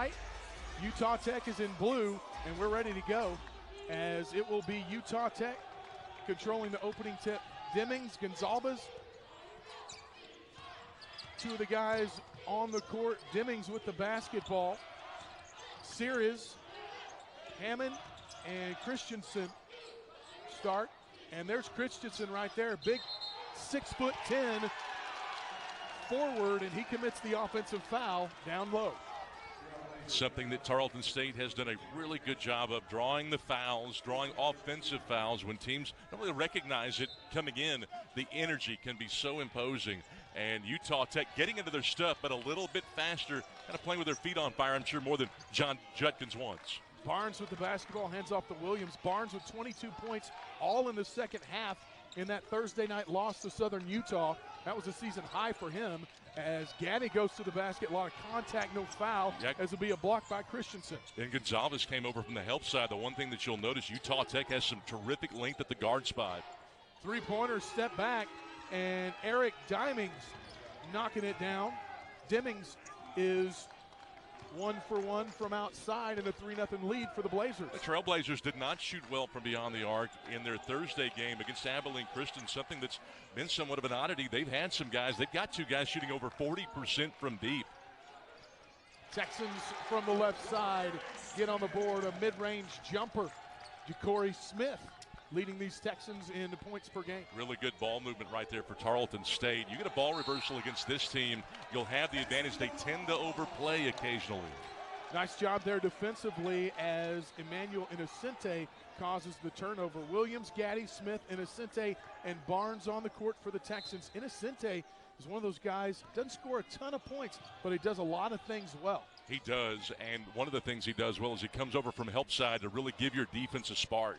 white. Utah Tech is in blue, and we're ready to go as it will be Utah Tech controlling the opening tip. Demings, Gonzalez, two of the guys on the court. Demings with the basketball. Sears, Hammond, and Christensen start. And there's Christensen right there, big 6'10" forward, and he commits the offensive foul down low. Something that Tarleton State has done a really good job of, drawing the fouls, drawing offensive fouls. When teams don't really recognize it coming in, the energy can be so imposing. And Utah Tech getting into their stuff, but a little bit faster, kind of playing with their feet on fire, I'm sure, more than John Judkins wants. Barnes with the basketball, hands off to Williams. Barnes with 22 points, all in the second half in that Thursday night loss to Southern Utah. That was a season high for him. As Gaddy goes to the basket, a lot of contact, no foul, as it'll be a block by Christensen. And Gonzalez came over from the help side. The one thing that you'll notice, Utah Tech has some terrific length at the guard spot. Three-pointer, step back, and Eric Demings knocking it down. Demings is 1 for 1 from outside and a 3-0 lead for the Blazers. The Trailblazers did not shoot well from beyond the arc in their Thursday game against Abilene Christian, something that's been somewhat of an oddity. They've had some guys, they've got two guys shooting over 40% from deep. Texans from the left side get on the board, a mid-range jumper. Jakorie Smith leading these Texans in points per game. Really good ball movement right there for Tarleton State. You get a ball reversal against this team, you'll have the advantage. They tend to overplay occasionally. Nice job there defensively as Emmanuel Innocente causes the turnover. Williams, Gaddy, Smith, Innocente, and Barnes on the court for the Texans. Innocente is one of those guys, doesn't score a ton of points, but he does a lot of things well. He does, and one of the things he does well is he comes over from help side to really give your defense a spark.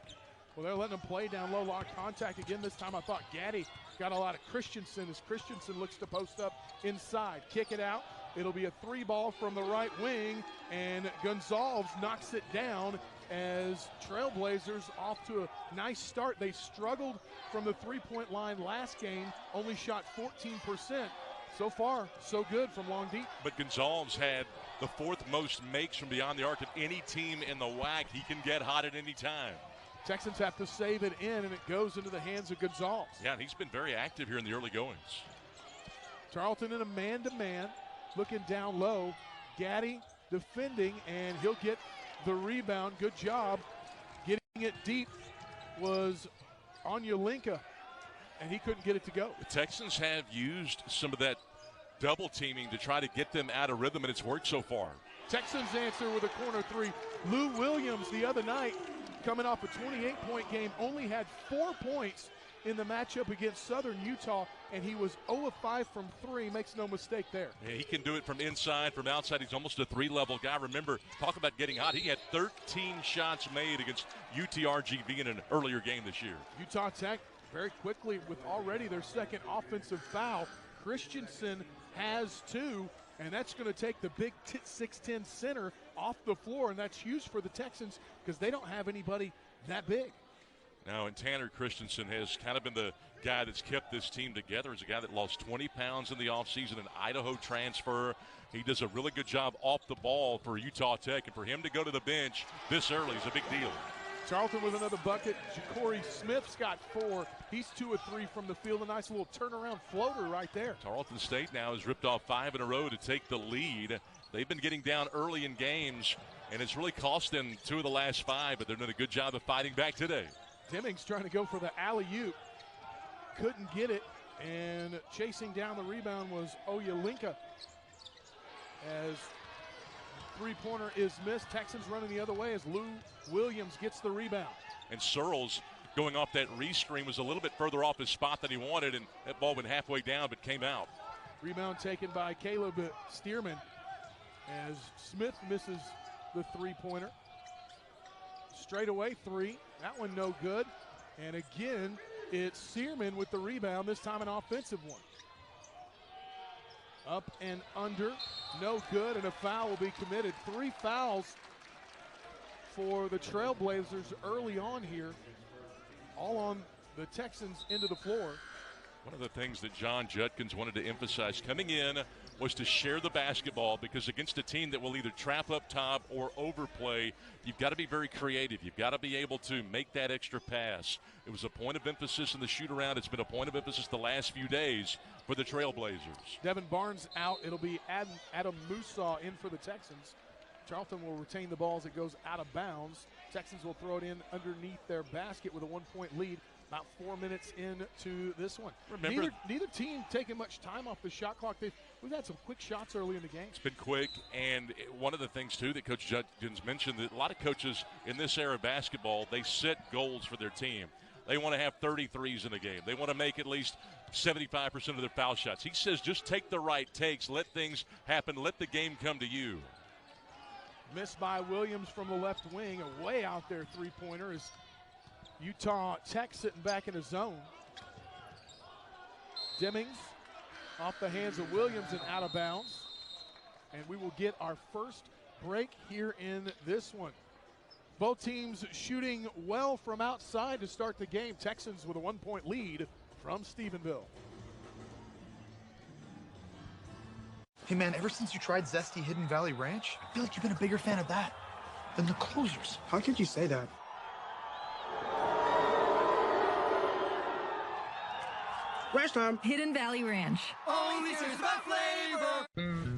Well, they're letting him play down low, lot of contact again. This time I thought Gaddy got a lot of Christensen as Christensen looks to post up inside. Kick it out. It'll be a 3-ball from the right wing, and Gonzalez knocks it down as Trailblazers off to a nice start. They struggled from the three-point line last game, only shot 14%. So far, so good from long deep. But Gonzalez had the 4th most makes from beyond the arc of any team in the WAC. He can get hot at any time. Texans have to save it in, and it goes into the hands of Gonzalez. Yeah, and he's been very active here in the early goings. Tarleton in a man-to-man, looking down low. Gaddy defending, and he'll get the rebound. Good job getting it deep was Onyelinka, and he couldn't get it to go. The Texans have used some of that double teaming to try to get them out of rhythm, and it's worked so far. Texans answer with a corner three. Lou Williams the other night, coming off a 28-point game, only had 4 points in the matchup against Southern Utah, and he was 0 of 5 from 3. Makes no mistake there. Yeah, he can do it from inside, from outside. He's almost a 3-level guy. Remember, talk about getting hot. He had 13 shots made against UTRGV in an earlier game this year. Utah Tech very quickly with already their second offensive foul. Christensen has 2, and that's going to take the big 6'10" center off the floor, and that's huge for the Texans because they don't have anybody that big. Now, and Tanner Christensen has kind of been the guy that's kept this team together. He's a guy that lost 20 pounds in the offseason, an Idaho transfer. He does a really good job off the ball for Utah Tech, and for him to go to the bench this early is a big deal. Tarleton with another bucket. Jakorie Smith's got 4. He's 2 of 3 from the field. A nice little turnaround floater right there. Tarleton State now has ripped off 5 in a row to take the lead. They've been getting down early in games, and it's really cost them 2 of the last 5, but they're doing a good job of fighting back today. Demings trying to go for the alley-oop. Couldn't get it, and chasing down the rebound was Onyelinka. As three-pointer is missed, Texans running the other way as Lou Williams gets the rebound. And Searles going off that re-screen was a little bit further off his spot than he wanted, and that ball went halfway down but came out. Rebound taken by Caleb Stearman as Smith misses the three-pointer. Straight away 3. That one no good. And again, it's Searman with the rebound, this time an offensive one. Up and under, no good, and a foul will be committed. 3 fouls for the Trailblazers early on here, all on the Texans into the floor. One of the things that John Judkins wanted to emphasize coming in was to share the basketball, because against a team that will either trap up top or overplay, you've got to be very creative. You've got to be able to make that extra pass. It was a point of emphasis in the shoot-around. It's been a point of emphasis the last few days for the Trailblazers. Devin Barnes out. It'll be Adam Musaw in for the Texans. Tarleton will retain the ball as it goes out of bounds. Texans will throw it in underneath their basket with a 1-point lead. About 4 minutes into this one. Remember, neither team taking much time off the shot clock. We've had some quick shots early in the game. It's been quick, and one of the things, too, that Coach Judkins mentioned, that a lot of coaches in this era of basketball, they set goals for their team. They want to have 33s in a game. They want to make at least 75% of their foul shots. He says just take the right takes, let things happen, let the game come to you. Missed by Williams from the left wing. A way out there three-pointer is Utah Tech sitting back in the zone. Demings off the hands of Williams and out of bounds. And we will get our first break here in this one. Both teams shooting well from outside to start the game. Texans with a 1-point lead from Stephenville. Hey man, ever since you tried Zesty Hidden Valley Ranch, I feel like you've been a bigger fan of that than the closers. How could you say that? Ranch time. Hidden Valley Ranch. Only serves by flavor.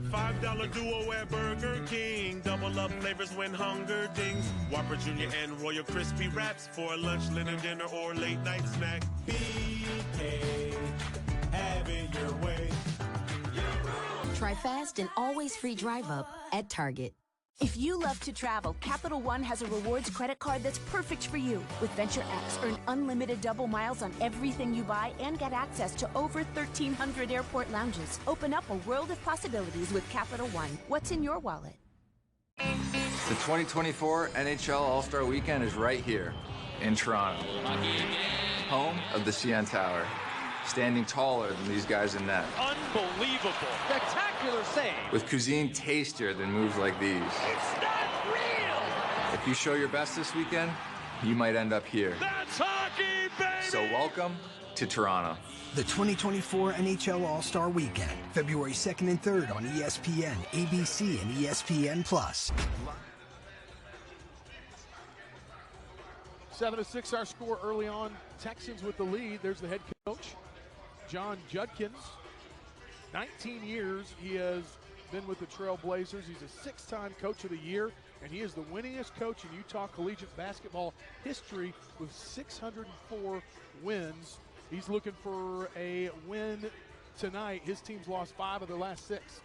$5 duo at Burger King. Double up flavors when hunger dings. Whopper Jr. and Royal Crispy Wraps for a lunch, dinner, or late night snack. BK, have it your way. Try fast and always free drive up at Target. If you love to travel, Capital One has a rewards credit card that's perfect for you. With Venture X, earn unlimited double miles on everything you buy and get access to over 1,300 airport lounges. Open up a world of possibilities with Capital One. What's in your wallet? The 2024 NHL All-Star Weekend is right here in Toronto, home of the CN Tower. Standing taller than these guys in net. Unbelievable. Spectacular save. With cuisine tastier than moves like these. It's not real. If you show your best this weekend, you might end up here. That's hockey, baby. So welcome to Toronto. The 2024 NHL All-Star Weekend, February 2nd and 3rd on ESPN, ABC, and ESPN+. 7-6 our score early on. Texans with the lead. There's the head coach, John Judkins. 19 years he has been with the Trailblazers. He's a 6-time Coach of the Year, and he is the winningest coach in Utah collegiate basketball history with 604 wins. He's looking for a win tonight. His team's lost 5 of their last 6.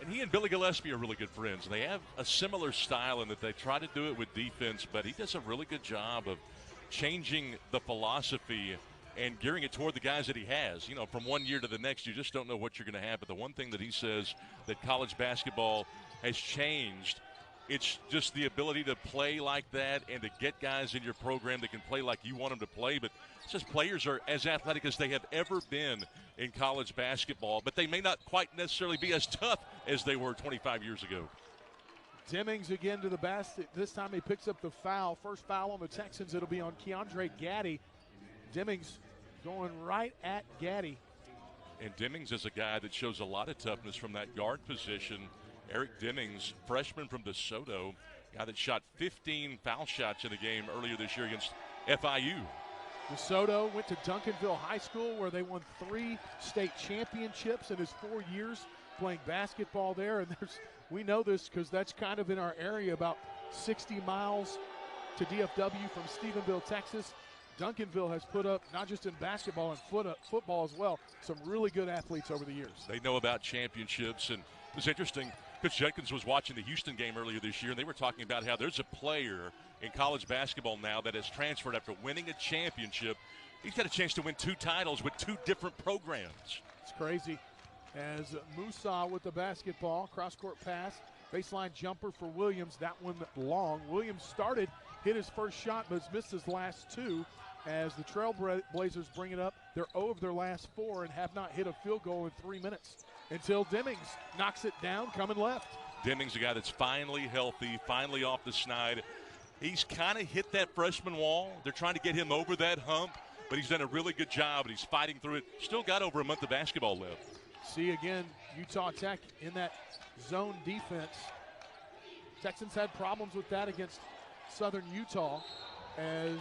And he and Billy Gillespie are really good friends. They have a similar style in that they try to do it with defense, but he does a really good job of changing the philosophy and gearing it toward the guys that he has. You know, from one year to the next, you just don't know what you're going to have. But the one thing that he says that college basketball has changed, it's just the ability to play like that and to get guys in your program that can play like you want them to play. But it's just players are as athletic as they have ever been in college basketball, but they may not quite necessarily be as tough as they were 25 years ago. Demings again to the basket. This time he picks up the foul. First foul on the Texans. It'll be on Keandre Gaddy. Demings going right at Gaddy. And Demings is a guy that shows a lot of toughness from that guard position. Eric Demings, freshman from DeSoto, guy that shot 15 foul shots in a game earlier this year against FIU. DeSoto went to Duncanville High School where they won 3 state championships in his 4 years playing basketball there. And we know this because that's kind of in our area, about 60 miles to DFW from Stephenville, Texas. Duncanville has put up, not just in basketball and football as well, some really good athletes over the years. They know about championships, and it was interesting. Coach Jenkins was watching the Houston game earlier this year, and they were talking about how there's a player in college basketball now that has transferred after winning a championship. He's got a chance to win 2 titles with 2 different programs. It's crazy. As Musa with the basketball, cross-court pass, baseline jumper for Williams. That one long. Williams hit his first shot, but has missed his last 2. As the Trailblazers bring it up, they're 0 of their last 4 and have not hit a field goal in 3 minutes until Demings knocks it down, coming left. Demings, a guy that's finally healthy, finally off the snide. He's kind of hit that freshman wall. They're trying to get him over that hump, but he's done a really good job, and he's fighting through it. Still got over a month of basketball left. See again, Utah Tech in that zone defense. Texans had problems with that against Southern Utah as,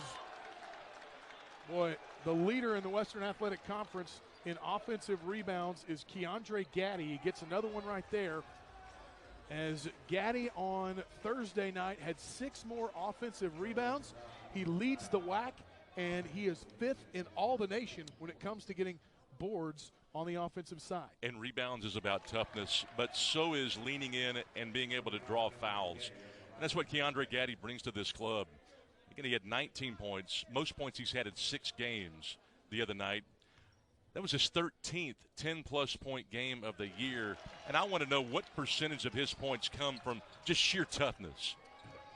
boy, the leader in the Western Athletic Conference in offensive rebounds is Keandre Gaddy. He gets another one right there, as Gaddy on Thursday night had 6 more offensive rebounds. He leads the WAC, and he is 5th in all the nation when it comes to getting boards on the offensive side. And rebounds is about toughness, but so is leaning in and being able to draw fouls. And that's what Keandre Gaddy brings to this club. Again, he had 19 points, most points he's had in 6 games the other night. That was his 13th 10-plus point game of the year. And I want to know what percentage of his points come from just sheer toughness.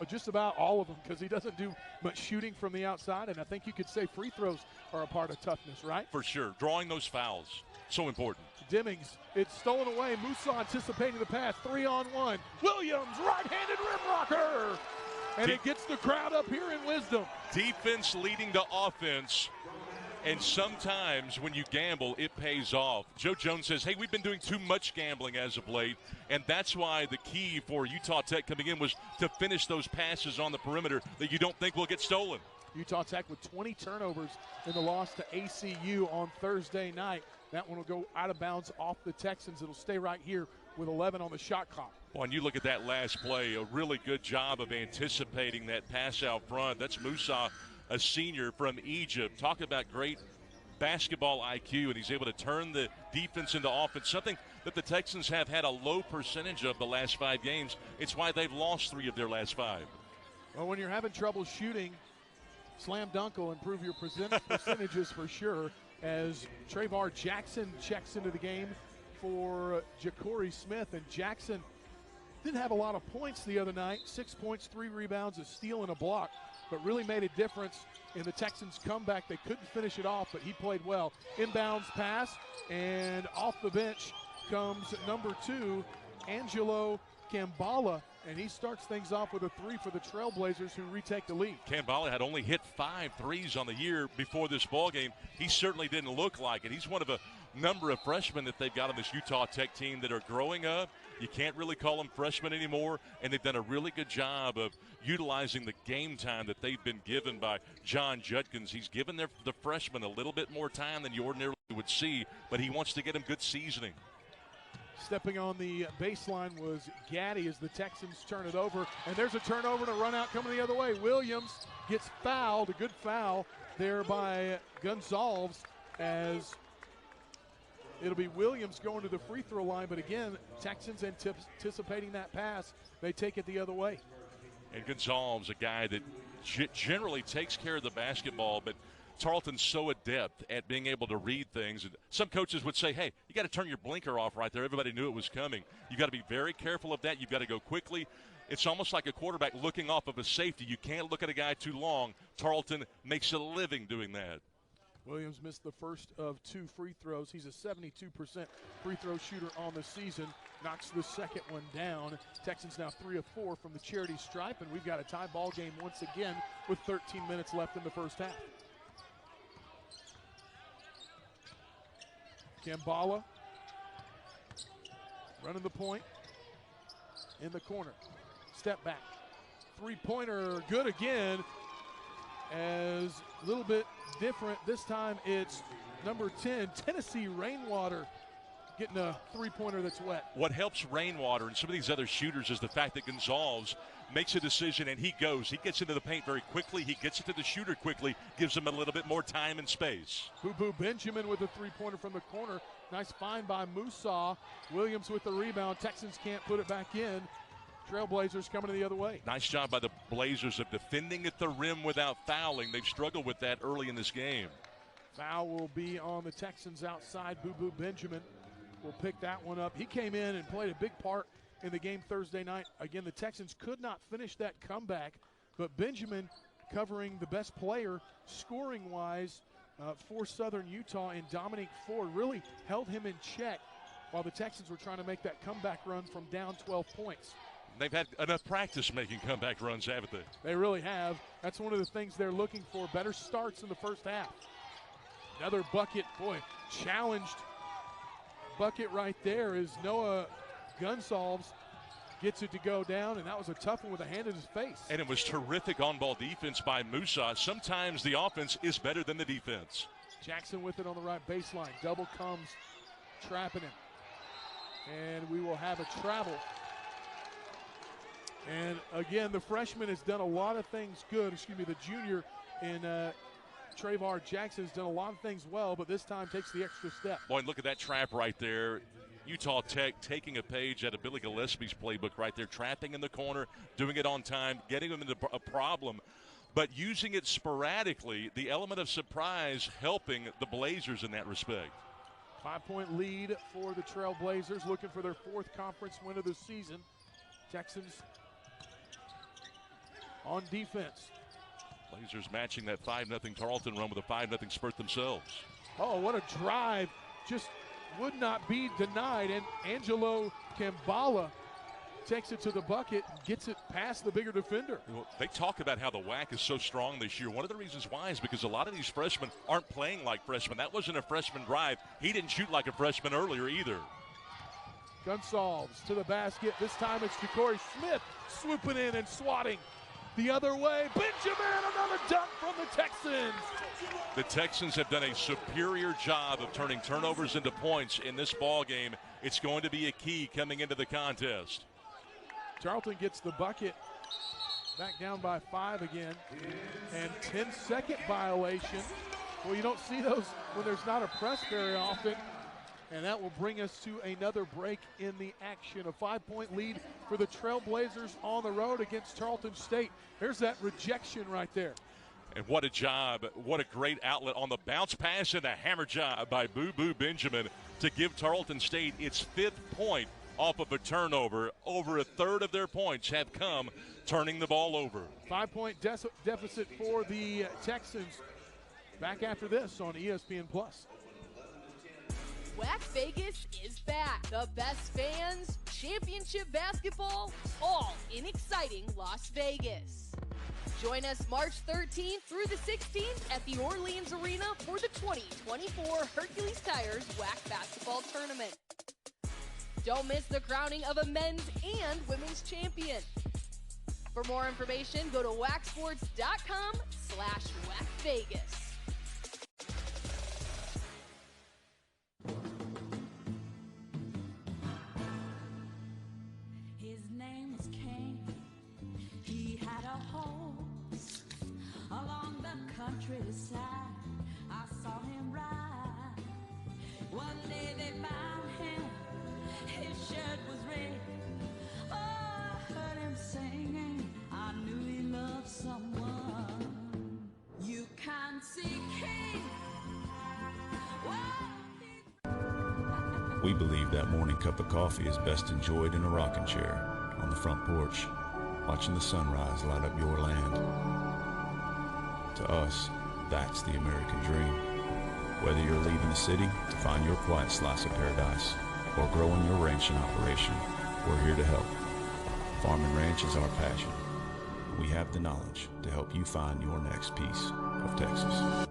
Just about all of them, because he doesn't do much shooting from the outside, and I think you could say free throws are a part of toughness, right? For sure. Drawing those fouls, so important. Demings, it's stolen away. Musa anticipating the pass, 3-on-1. Williams, right-handed rim rocker. And it gets the crowd up here in Wisdom. Defense leading to offense. And sometimes when you gamble, it pays off. Joe Jones says, hey, we've been doing too much gambling as of late, and that's why the key for Utah Tech coming in was to finish those passes on the perimeter that you don't think will get stolen. Utah Tech with 20 turnovers in the loss to ACU on Thursday night. That one will go out of bounds off the Texans. It'll stay right here with 11 on the shot clock. Well, and you look at that last play, a really good job of anticipating that pass out front. That's Musa, a senior from Egypt. Talk about great basketball IQ, and he's able to turn the defense into offense, something that the Texans have had a low percentage of the last 5 games. It's why they've lost 3 of their last 5. Well, when you're having trouble shooting, slam dunk will improve your percentages for sure, as Travar Jackson checks into the game for Jakorie Smith. And Jackson didn't have a lot of points the other night, 6 points, 3 rebounds, a steal, and a block, but really made a difference in the Texans' comeback. They couldn't finish it off, but he played well. Inbounds pass, and off the bench comes number 2, Angelo Kambala, and he starts things off with a 3 for the Trailblazers, who retake the lead. Kambala had only hit 5 threes on the year before this ballgame. He certainly didn't look like it. He's one of a number of freshmen that they've got on this Utah Tech team that are growing up. You can't really call them freshmen anymore, and they've done a really good job of utilizing the game time that they've been given by John Judkins. He's given the freshmen a little bit more time than you ordinarily would see, but he wants to get them good seasoning. Stepping on the baseline was Gaddy as the Texans turn it over, and there's a turnover and a run out coming the other way. Williams gets fouled, a good foul there by Gonzalez, as it'll be Williams going to the free throw line, but again, Texans anticipating that pass. They take it the other way. And Gonzalez, a guy that generally takes care of the basketball, but Tarleton's so adept at being able to read things. And some coaches would say, hey, you got to turn your blinker off right there. Everybody knew it was coming. You got to be very careful of that. You've got to go quickly. It's almost like a quarterback looking off of a safety. You can't look at a guy too long. Tarleton makes a living doing that. Williams missed the first of 2 free throws. He's a 72% free throw shooter on the season. Knocks the second one down. Texans now 3 of 4 from the charity stripe, and we've got a tie ball game once again with 13 minutes left in the first half. Kambala running the point in the corner. Step back. 3-pointer, good again, as a little bit different. This time it's number 10, Tennessee Rainwater, getting a 3-pointer that's wet. What helps Rainwater and some of these other shooters is the fact that Gonzalez makes a decision and he goes. He gets into the paint very quickly. He gets it to the shooter quickly, gives him a little bit more time and space. Boo Benjamin with a 3-pointer from the corner. Nice find by Musa. Williams with the rebound. Texans can't put it back in. Trailblazers coming the other way. Nice job by the Blazers of defending at the rim without fouling. They've struggled with that early in this game. Foul will be on the Texans outside. Boo Benjamin will pick that one up. He came in and played a big part in the game Thursday night. Again, the Texans could not finish that comeback, but Benjamin, covering the best player scoring-wise for Southern Utah, and Dominique Ford really held him in check while the Texans were trying to make that comeback run from down 12 points. They've had enough practice making comeback runs, haven't they? They really have. That's one of the things they're looking for, better starts in the first half. Another bucket, boy, challenged bucket right there is Noah Gunsalves gets it to go down, and that was a tough one with a hand in his face. And it was terrific on-ball defense by Musa. Sometimes the offense is better than the defense. Jackson with it on the right baseline. Double comes, trapping him. And we will have a travel. And again, the freshman has done a lot of things good. Excuse me, the junior in Travar Jackson has done a lot of things well, but this time takes the extra step. Boy, look at that trap right there. Utah Tech taking a page out of Billy Gillespie's playbook right there, trapping in the corner, doing it on time, getting them into a problem, but using it sporadically, the element of surprise helping the Blazers in that respect. 5-point lead for the Trail Blazers, looking for their 4th conference win of the season. Texans on defense. Blazers matching that 5-0 Tarleton run with a 5-0 spurt themselves. Oh, what a drive. Just would not be denied, and Angelo Kambala takes it to the bucket and gets it past the bigger defender. Well, they talk about how the WAC is so strong this year. One of the reasons why is because a lot of these freshmen aren't playing like freshmen. That wasn't a freshman drive. He didn't shoot like a freshman earlier either. Gunsalves to the basket. This time it's Jakorie Smith swooping in and swatting the other way. Benjamin, another dunk from the Texans. The Texans have done a superior job of turning turnovers into points in this ball game. It's going to be a key coming into the contest. Tarleton gets the bucket, back down by 5 again, and 10-second violation. Well, you don't see those when there's not a press very often, and that will bring us to another break in the action. A 5-point lead for the Trailblazers on the road against Tarleton State. There's that rejection right there. And what a job, what a great outlet on the bounce pass and a hammer job by Boo Boo Benjamin to give Tarleton State its 5th point off of a turnover. Over a third of their points have come turning the ball over. 5-point deficit for the Texans. Back after this on ESPN+. WAC Vegas is back. The best fans, championship basketball, all in exciting Las Vegas. Join us March 13th through the 16th at the Orleans Arena for the 2024 Hercules Tires WAC Basketball Tournament. Don't miss the crowning of a men's and women's champion. For more information, go to wacsports.com/WACVegas. His name was Cain. He had a horse along the countryside. I saw him ride. One day they found him. His shirt was red. Oh, I heard him singing. I knew he loved someone. You can't see King. We believe that morning cup of coffee is best enjoyed in a rocking chair on the front porch, watching the sunrise light up your land. To us, that's the American dream. Whether you're leaving the city to find your quiet slice of paradise or growing your ranch and operation, we're here to help. Farm and ranch is our passion. We have the knowledge to help you find your next piece of Texas.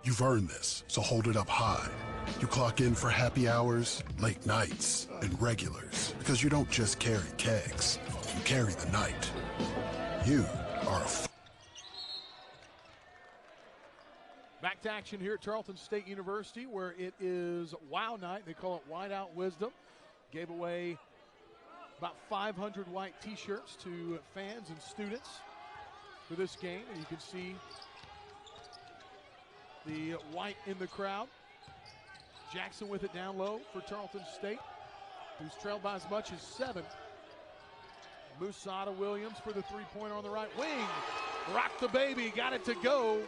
You've earned this, so hold it up high. You clock in for happy hours, late nights, and regulars, because you don't just carry kegs, you carry the night. You are a Back to action here at Tarleton State University, where it is Wow Night. They call it White Out Wisdom. Gave away about 500 white t-shirts to fans and students for this game, and you can see the white in the crowd. Jackson with it down low for Tarleton State, who's trailed by as much as 7. Musada Williams for the three-pointer on the right wing. Rock the baby, got it to go.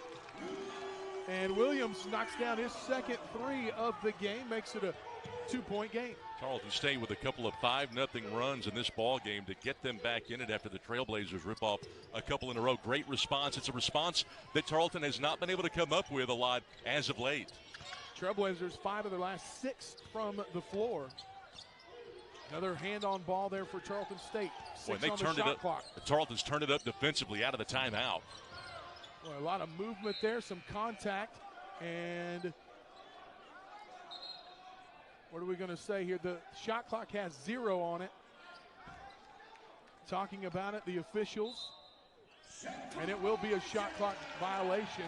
And Williams knocks down his second 3 of the game, makes it a 2-point game. Tarleton State with a couple of 5-0 runs in this ball game to get them back in it after the Trailblazers rip off a couple in a row. Great response. It's a response that Tarleton has not been able to come up with a lot as of late. Trailblazers 5 of their last 6 from the floor. Another hand-on ball there for Tarleton State. 6 they on turned the it shot up. clock. Tarleton's turned it up defensively out of the timeout. Boy, a lot of movement there, some contact, and what are we going to say here? The shot clock has 0 on it. Talking about it, the officials, and it will be a shot clock violation.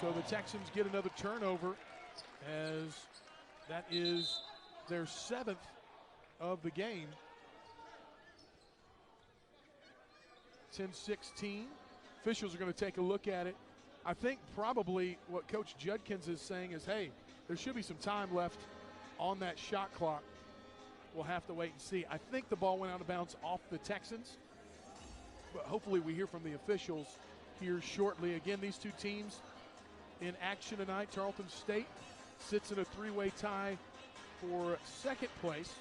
So the Texans get another turnover, as that is their 7th of the game. 10-16. Officials are going to take a look at it. I think probably what Coach Judkins is saying is, hey, there should be some time left on that shot clock. We'll have to wait and see. I think the ball went out of bounds off the Texans, but hopefully we hear from the officials here shortly. Again, these two teams in action tonight. Tarleton State sits in a 3-way tie for 2nd place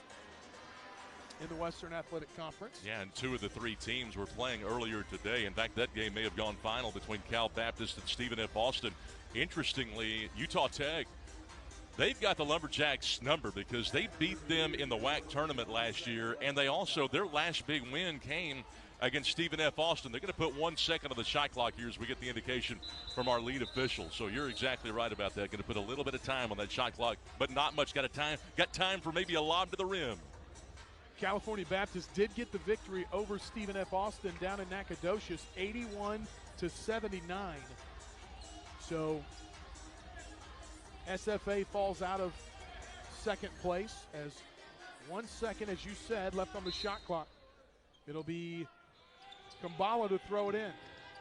in the Western Athletic Conference. Yeah, and 2 of the 3 teams were playing earlier today. In fact, that game may have gone final between Cal Baptist and Stephen F. Austin. Interestingly, Utah Tech, they've got the Lumberjacks number because they beat them in the WAC tournament last year, and they also, their last big win came against Stephen F. Austin. They're going to put 1 second on the shot clock here as we get the indication from our lead official. So you're exactly right about that. Going to put a little bit of time on that shot clock, but not much. Got time for maybe a lob to the rim. California Baptist did get the victory over Stephen F. Austin down in Nacogdoches, 81-79. So SFA falls out of 2nd place as 1 second, as you said, left on the shot clock. It'll be Kambala to throw it in.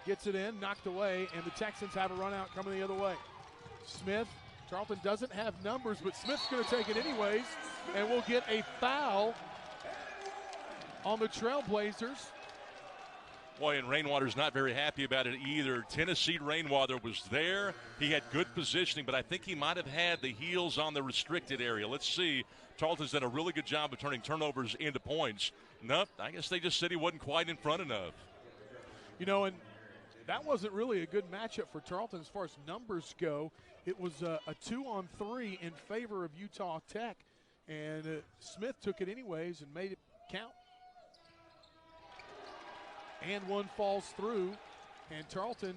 Gets it in, knocked away, and the Texans have a run out coming the other way. Smith, Tarleton doesn't have numbers, but Smith's going to take it anyways, and we'll get a foul on the Trailblazers. Boy, and Rainwater's not very happy about it either. Tennessee Rainwater was there. He had good positioning, but I think he might have had the heels on the restricted area. Let's see. Tarleton's done a really good job of turning turnovers into points. Nope, I guess they just said he wasn't quite in front enough. You know, and that wasn't really a good matchup for Tarleton as far as numbers go. It was a 2-on-3 in favor of Utah Tech, and Smith took it anyways and made it count. And one falls through, and Tarleton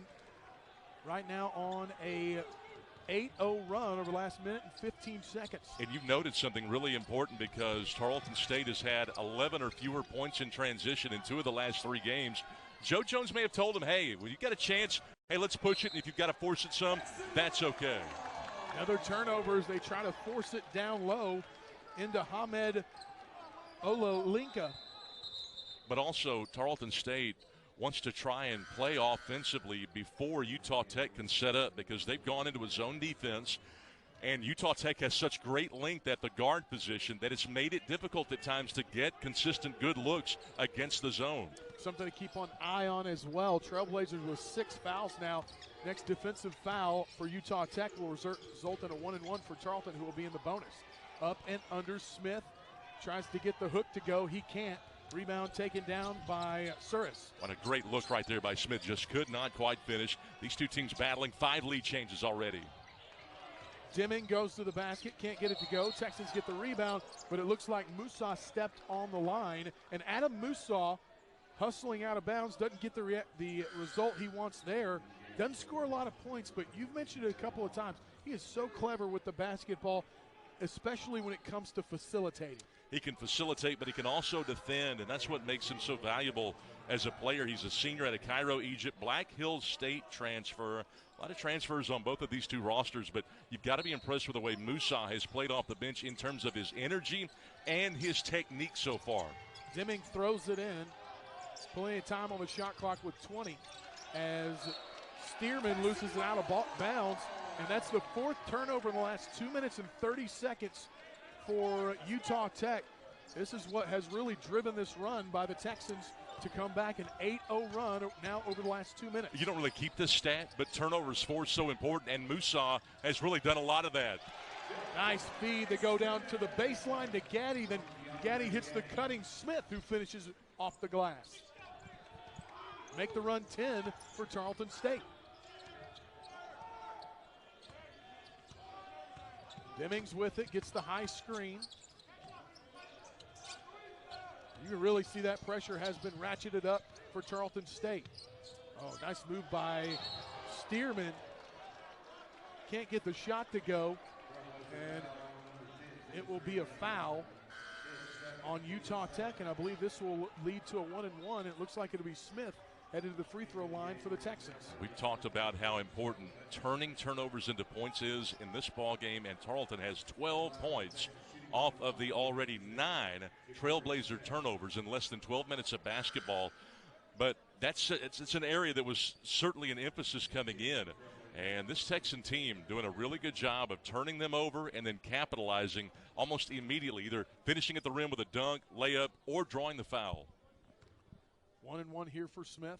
right now on a 8-0 run over the last minute and 15 seconds. And you've noted something really important because Tarleton State has had 11 or fewer points in transition in 2 of the last 3 games. Joe Jones may have told him, hey, when you got a chance, hey, let's push it, and if you've got to force it some, that's okay. Another turnover as they try to force it down low into Hamed Ololinka. But also Tarleton State wants to try and play offensively before Utah Tech can set up because they've gone into a zone defense, and Utah Tech has such great length at the guard position that it's made it difficult at times to get consistent good looks against the zone. Something to keep an eye on as well. Trailblazers with 6 fouls now. Next defensive foul for Utah Tech will result in a 1-and-1 for Tarleton, who will be in the bonus. Up and under Smith. Tries to get the hook to go. He can't. Rebound taken down by Suris. What a great look right there by Smith. Just could not quite finish. These two teams battling. 5 lead changes already. Deming goes to the basket. Can't get it to go. Texans get the rebound, but it looks like Musa stepped on the line. And Adam Musa, hustling out of bounds, doesn't get the result he wants there. Doesn't score a lot of points, but you've mentioned it a couple of times. He is so clever with the basketball, especially when it comes to facilitating. He can facilitate, but he can also defend, and that's what makes him so valuable as a player. He's a senior out of Cairo, Egypt, Black Hills State transfer. A lot of transfers on both of these two rosters, but you've got to be impressed with the way Musa has played off the bench in terms of his energy and his technique so far. Deming throws it in. Plenty of time on the shot clock with 20 as Stearman loses it out of bounds, and that's the 4th turnover in the last 2 minutes and 30 seconds for Utah Tech. This is what has really driven this run by the Texans to come back, an 8-0 run now over the last 2 minutes. You don't really keep this stat, but turnovers for is so important, and Musa has really done a lot of that. Nice feed. They go down to the baseline to Gaddy. Then Gaddy hits the cutting Smith, who finishes it off the glass. Make the run 10 for Tarleton State. Demings with it, gets the high screen. You can really see that pressure has been ratcheted up for Tarleton State. Oh, nice move by Stearman. Can't get the shot to go. And it will be a foul on Utah Tech, and I believe this will lead to a 1-and-1. It looks like it'll be Smith headed to the free throw line for the Texans. We've talked about how important turning turnovers into points is in this ball game, and Tarleton has 12 points off of the already 9 Trailblazer turnovers in less than 12 minutes of basketball. But it's an area that was certainly an emphasis coming in. And this Texan team doing a really good job of turning them over and then capitalizing almost immediately, either finishing at the rim with a dunk, layup, or drawing the foul. 1-and-1 here for Smith.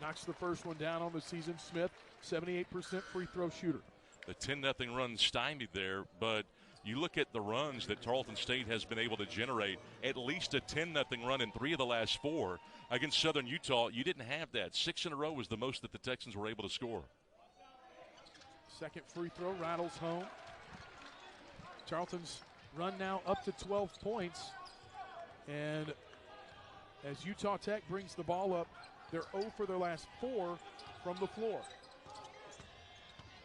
Knocks the first one down on the season. Smith, 78% free throw shooter. The 10-0 run stymied there, but you look at the runs that Tarleton State has been able to generate, at least a 10-0 run in 3 of the last 4. Against Southern Utah, you didn't have that. 6 in a row was the most that the Texans were able to score. Second free throw rattles home. Tarleton's run now up to 12 points. And as Utah Tech brings the ball up, they're 0 for their last 4 from the floor.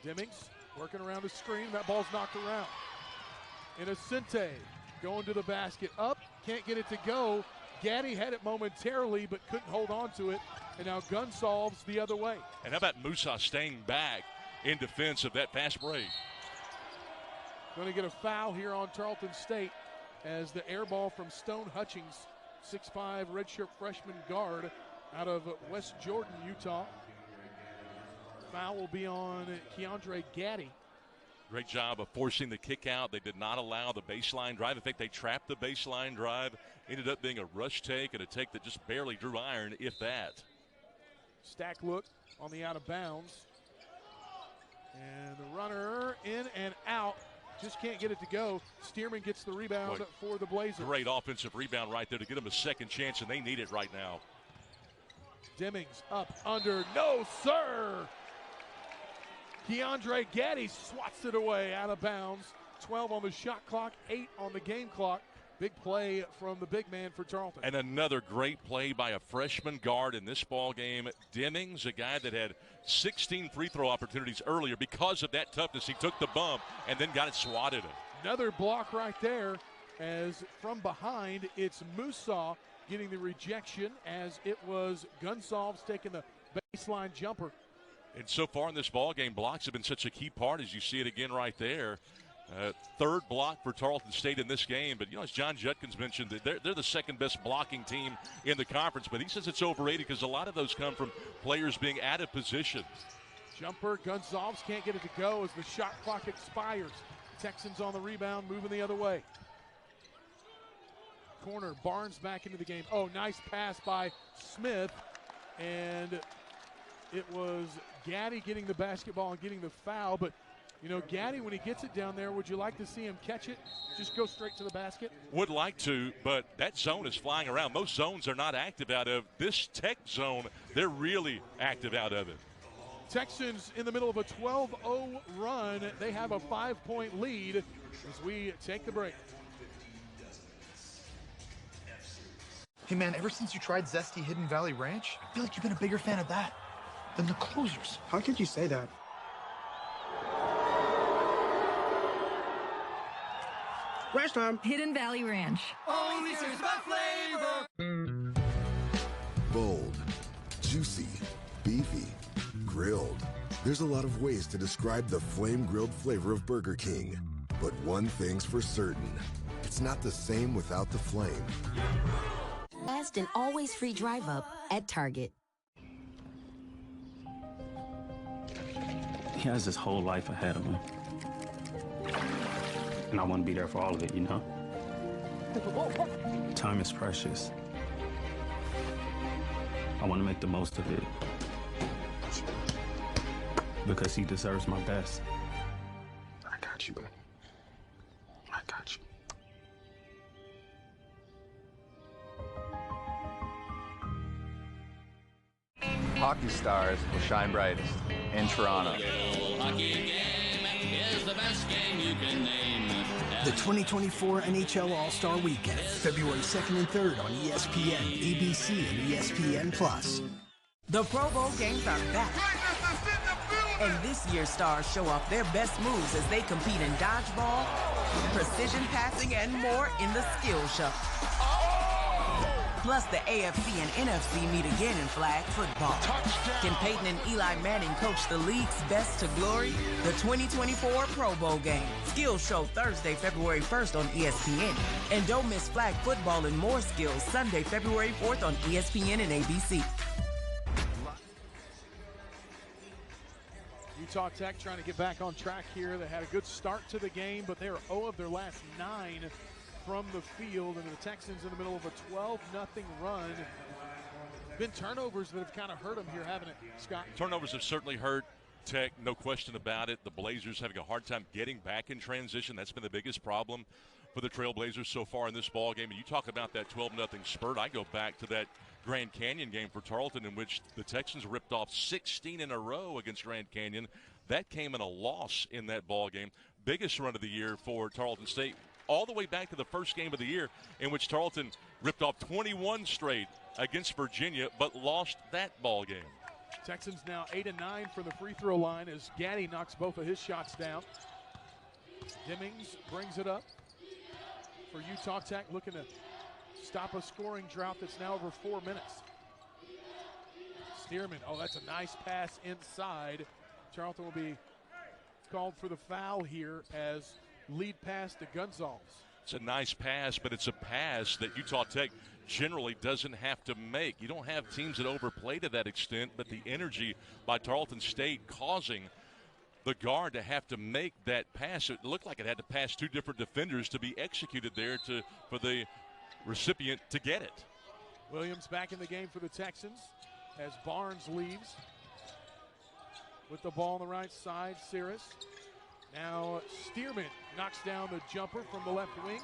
Demings working around the screen. That ball's knocked around. Innocente going to the basket. Up, can't get it to go. Gaddy had it momentarily but couldn't hold on to it. And now Gonsalves the other way. And how about Musa staying back in defense of that fast break? Going to get a foul here on Tarleton State as the air ball from Stone Hutchings, 6'5", redshirt freshman guard out of West Jordan, Utah. Foul will be on Keandre Gaddy. Great job of forcing the kick out. They did not allow the baseline drive. In fact, they trapped the baseline drive. Ended up being a rush take, and a take that just barely drew iron, if that. Stack look on the out of bounds. And the runner in and out. Just can't get it to go. Stearman gets the rebound for the Blazers. Great offensive rebound right there to get them a second chance, and they need it right now. Demings up, under, no, sir! Keandre Gaddy swats it away out of bounds. 12 on the shot clock, 8 on the game clock. Big play from the big man for Tarleton. And another great play by a freshman guard in this ball game. Demings, a guy that had 16 free throw opportunities earlier. Because of that toughness, he took the bump and then got it swatted. Another block right there, as from behind, it's Musa getting the rejection, as it was Gonsalves taking the baseline jumper. And so far in this ball game, blocks have been such a key part, as you see it again right there. Third block for Tarleton State in this game. But, you know, as John Judkins mentioned, they're the second best blocking team in the conference. But he says it's overrated because a lot of those come from players being out of position. Jumper, Gonsalves can't get it to go as the shot clock expires. Texans on the rebound, moving the other way. Corner, Barnes back into the game. Oh, nice pass by Smith. And it was Gaddy getting the basketball and getting the foul. But, you know, Gaddy, when he gets it down there, would you like to see him catch it? Just go straight to the basket? Would like to, but that zone is flying around. Most zones are not active out of. This Tech zone, they're really active out of it. Texans in the middle of a 12-0 run. They have a 5-point lead as we take the break. Hey, man, ever since you tried Zesty Hidden Valley Ranch, I feel like you've been a bigger fan of that than the closers. How could you say that? Ranch time. Hidden Valley Ranch. Only serves by flavor. Bold, juicy, beefy, grilled. There's a lot of ways to describe the flame-grilled flavor of Burger King. But one thing's for certain. It's not the same without the flame. Fast and always free drive up at Target. He has his whole life ahead of him. And I want to be there for all of it, you know? Time is precious. I want to make the most of it. Because he deserves my best. I got you, buddy. I got you. Hockey stars will shine brightest in Toronto. The 2024 NHL All-Star Weekend, February 2nd and 3rd on ESPN, ABC, and ESPN+. The Pro Bowl games are back. And this year's stars show off their best moves as they compete in dodgeball, precision passing, and more in the skill shuffle. Plus, the AFC and NFC meet again in flag football. Touchdown. Can Peyton and Eli Manning coach the league's best to glory? The 2024 Pro Bowl game. Skills show Thursday, February 1st on ESPN. And don't miss flag football and more skills Sunday, February 4th on ESPN and ABC. Utah Tech trying to get back on track here. They had a good start to the game, but they are 0 of their last 9 from the field, and the Texans in the middle of a 12-0 run. Been turnovers that have kind of hurt them here, haven't it, Scott? Turnovers have certainly hurt Tech, no question about it. The Blazers having a hard time getting back in transition. That's been the biggest problem for the Trailblazers so far in this ball game. And you talk about that 12-0 spurt. I go back to that Grand Canyon game for Tarleton, in which the Texans ripped off 16 in a row against Grand Canyon. That came in a loss in that ball game. Biggest run of the year for Tarleton State, all the way back to the first game of the year, in which Tarleton ripped off 21 straight against Virginia, but lost that ball game. Texans now 8-9 from the free throw line as Gaddy knocks both of his shots down. Demings brings it up for Utah Tech, looking to stop a scoring drought that's now over 4 minutes. Stearman, oh, that's a nice pass inside. Tarleton will be called for the foul here as lead pass to Gonzalez. It's a nice pass, but it's a pass that Utah Tech generally doesn't have to make. You don't have teams that overplay to that extent, but the energy by Tarleton State causing the guard to have to make that pass. It looked like it had to pass 2 different defenders to be executed there for the recipient to get it. Williams back in the game for the Texans as Barnes leaves with the ball on the right side. Cirrus. Now Stearman knocks down the jumper from the left wing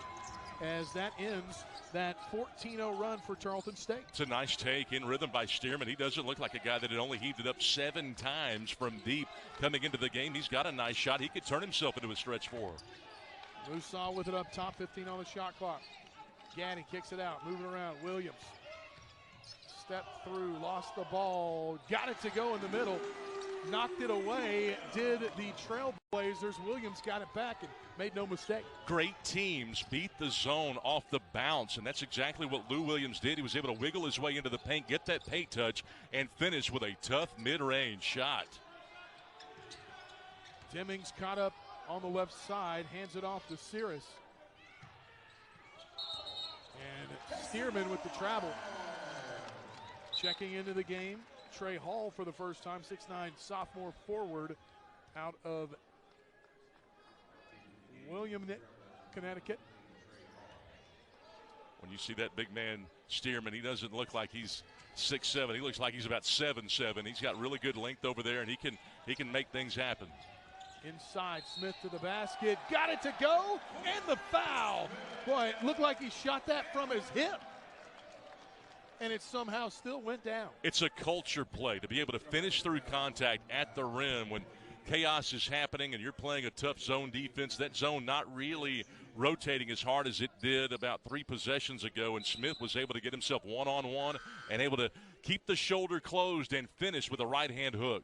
as that ends that 14-0 run for Tarleton State. It's a nice take in rhythm by Stearman. He doesn't look like a guy that had only heaved it up 7 times from deep coming into the game. He's got a nice shot. He could turn himself into a stretch 4. Musaw with it up top, 15 on the shot clock. Gaddy kicks it out, moving around. Williams step through, lost the ball, got it to go in the middle. Knocked it away, did the Trailblazers. Williams got it back and made no mistake. Great teams beat the zone off the bounce, and that's exactly what Lou Williams did. He was able to wiggle his way into the paint, get that paint touch, and finish with a tough mid-range shot. Demings caught up on the left side, hands it off to Cirrus. And Stearman with the travel. Checking into the game, Trey Hall for the first time, 6'9" sophomore forward out of William, Connecticut. When you see that big man Stearman, he doesn't look like he's 6'7". He looks like he's about 7'7". He's got really good length over there, and he can make things happen. Inside, Smith to the basket, got it to go, and the foul. Boy, it looked like he shot that from his hip, and it somehow still went down. It's a culture play to be able to finish through contact at the rim when chaos is happening and you're playing a tough zone defense. That zone not really rotating as hard as it did about 3 possessions ago, and Smith was able to get himself one-on-one and able to keep the shoulder closed and finish with a right-hand hook.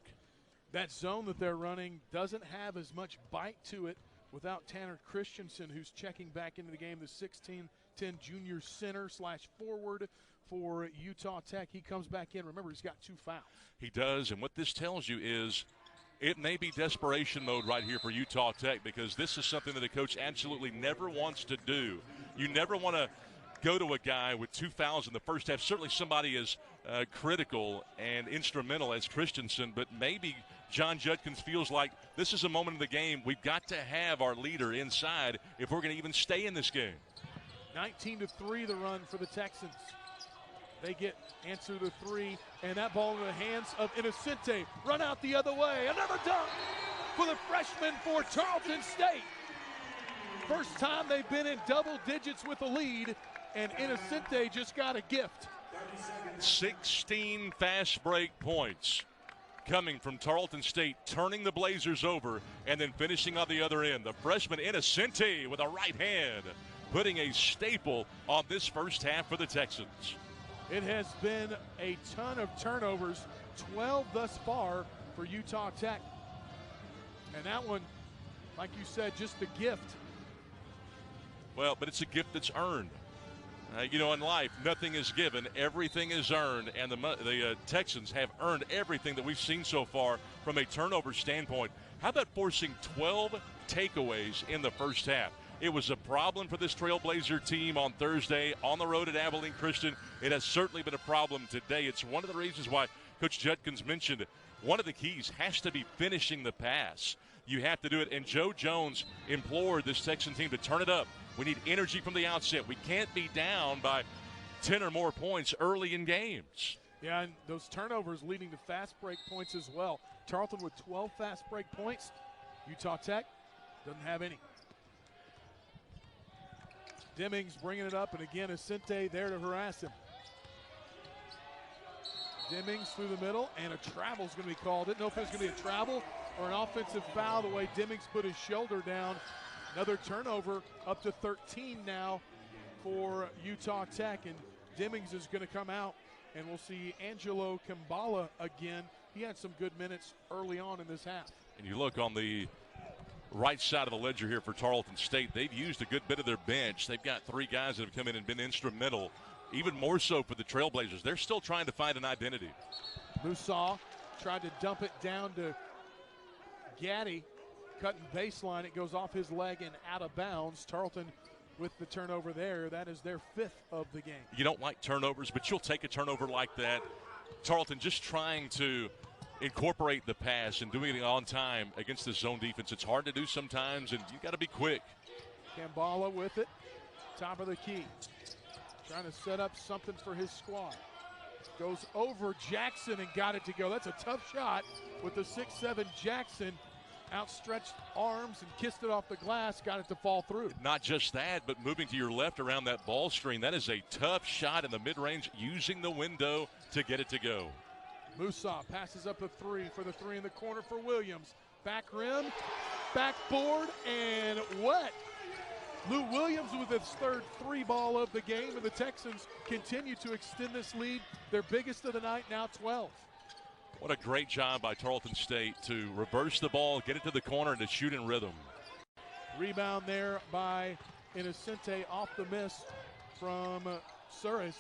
That zone that they're running doesn't have as much bite to it without Tanner Christensen, who's checking back into the game, the 6'10" junior center/forward for Utah Tech. He comes back in. Remember, he's got 2 fouls. He does, and what this tells you is it may be desperation mode right here for Utah Tech, because this is something that a coach absolutely never wants to do. You never want to go to a guy with 2 fouls in the first half. Certainly somebody as critical and instrumental as Christensen, but maybe John Judkins feels like this is a moment in the game. We've got to have our leader inside if we're going to even stay in this game. 19-3 the run for the Texans. They get answer to 3, and that ball in the hands of Innocente. Run out the other way. Another dunk for the freshman for Tarleton State. First time they've been in double digits with a lead, and Innocente just got a gift. 16 fast break points coming from Tarleton State, turning the Blazers over and then finishing on the other end. The freshman Innocente with a right hand, putting a staple on this first half for the Texans. It has been a ton of turnovers, 12 thus far for Utah Tech. And that one, like you said, just a gift. Well, but it's a gift that's earned. You know, in life, nothing is given, everything is earned, and the Texans have earned everything that we've seen so far from a turnover standpoint. How about forcing 12 takeaways in the first half? It was a problem for this Trailblazer team on Thursday on the road at Abilene Christian. It has certainly been a problem today. It's one of the reasons why Coach Judkins mentioned one of the keys has to be finishing the pass. You have to do it, and Joe Jones implored this Texan team to turn it up. We need energy from the outset. We can't be down by 10 or more points early in games. Yeah, and those turnovers leading to fast break points as well. Tarleton with 12 fast break points. Utah Tech doesn't have any. Demings bringing it up, and again, Asante there to harass him. Demings through the middle, and a travel is going to be called. Didn't know if it was going to be a travel or an offensive foul the way Demings put his shoulder down. Another turnover, up to 13 now for Utah Tech, and Demings is going to come out, and we'll see Angelo Kimbala again. He had some good minutes early on in this half. And you look on the right side of the ledger here for Tarleton State. They've used a good bit of their bench. They've got 3 guys that have come in and been instrumental, even more so for the Trailblazers. They're still trying to find an identity. Musaw tried to dump it down to Gaddy. Cutting baseline, it goes off his leg and out of bounds. Tarleton with the turnover there. That is their 5th of the game. You don't like turnovers, but you'll take a turnover like that. Tarleton just trying to incorporate the pass and doing it on time against the zone defense. It's hard to do sometimes, and you got to be quick. Kimbala with it, top of the key. Trying to set up something for his squad. Goes over Jackson and got it to go. That's a tough shot with the 6'7" Jackson. Outstretched arms and kissed it off the glass, got it to fall through. Not just that, but moving to your left around that ball screen. That is a tough shot in the mid-range, using the window to get it to go. Musaw passes up a 3 for the 3 in the corner for Williams. Back rim, backboard, and wet. Lou Williams with his 3rd 3-ball of the game, and the Texans continue to extend this lead. Their biggest of the night, now 12. What a great job by Tarleton State to reverse the ball, get it to the corner, and to shoot in rhythm. Rebound there by Innocente off the miss from Suris.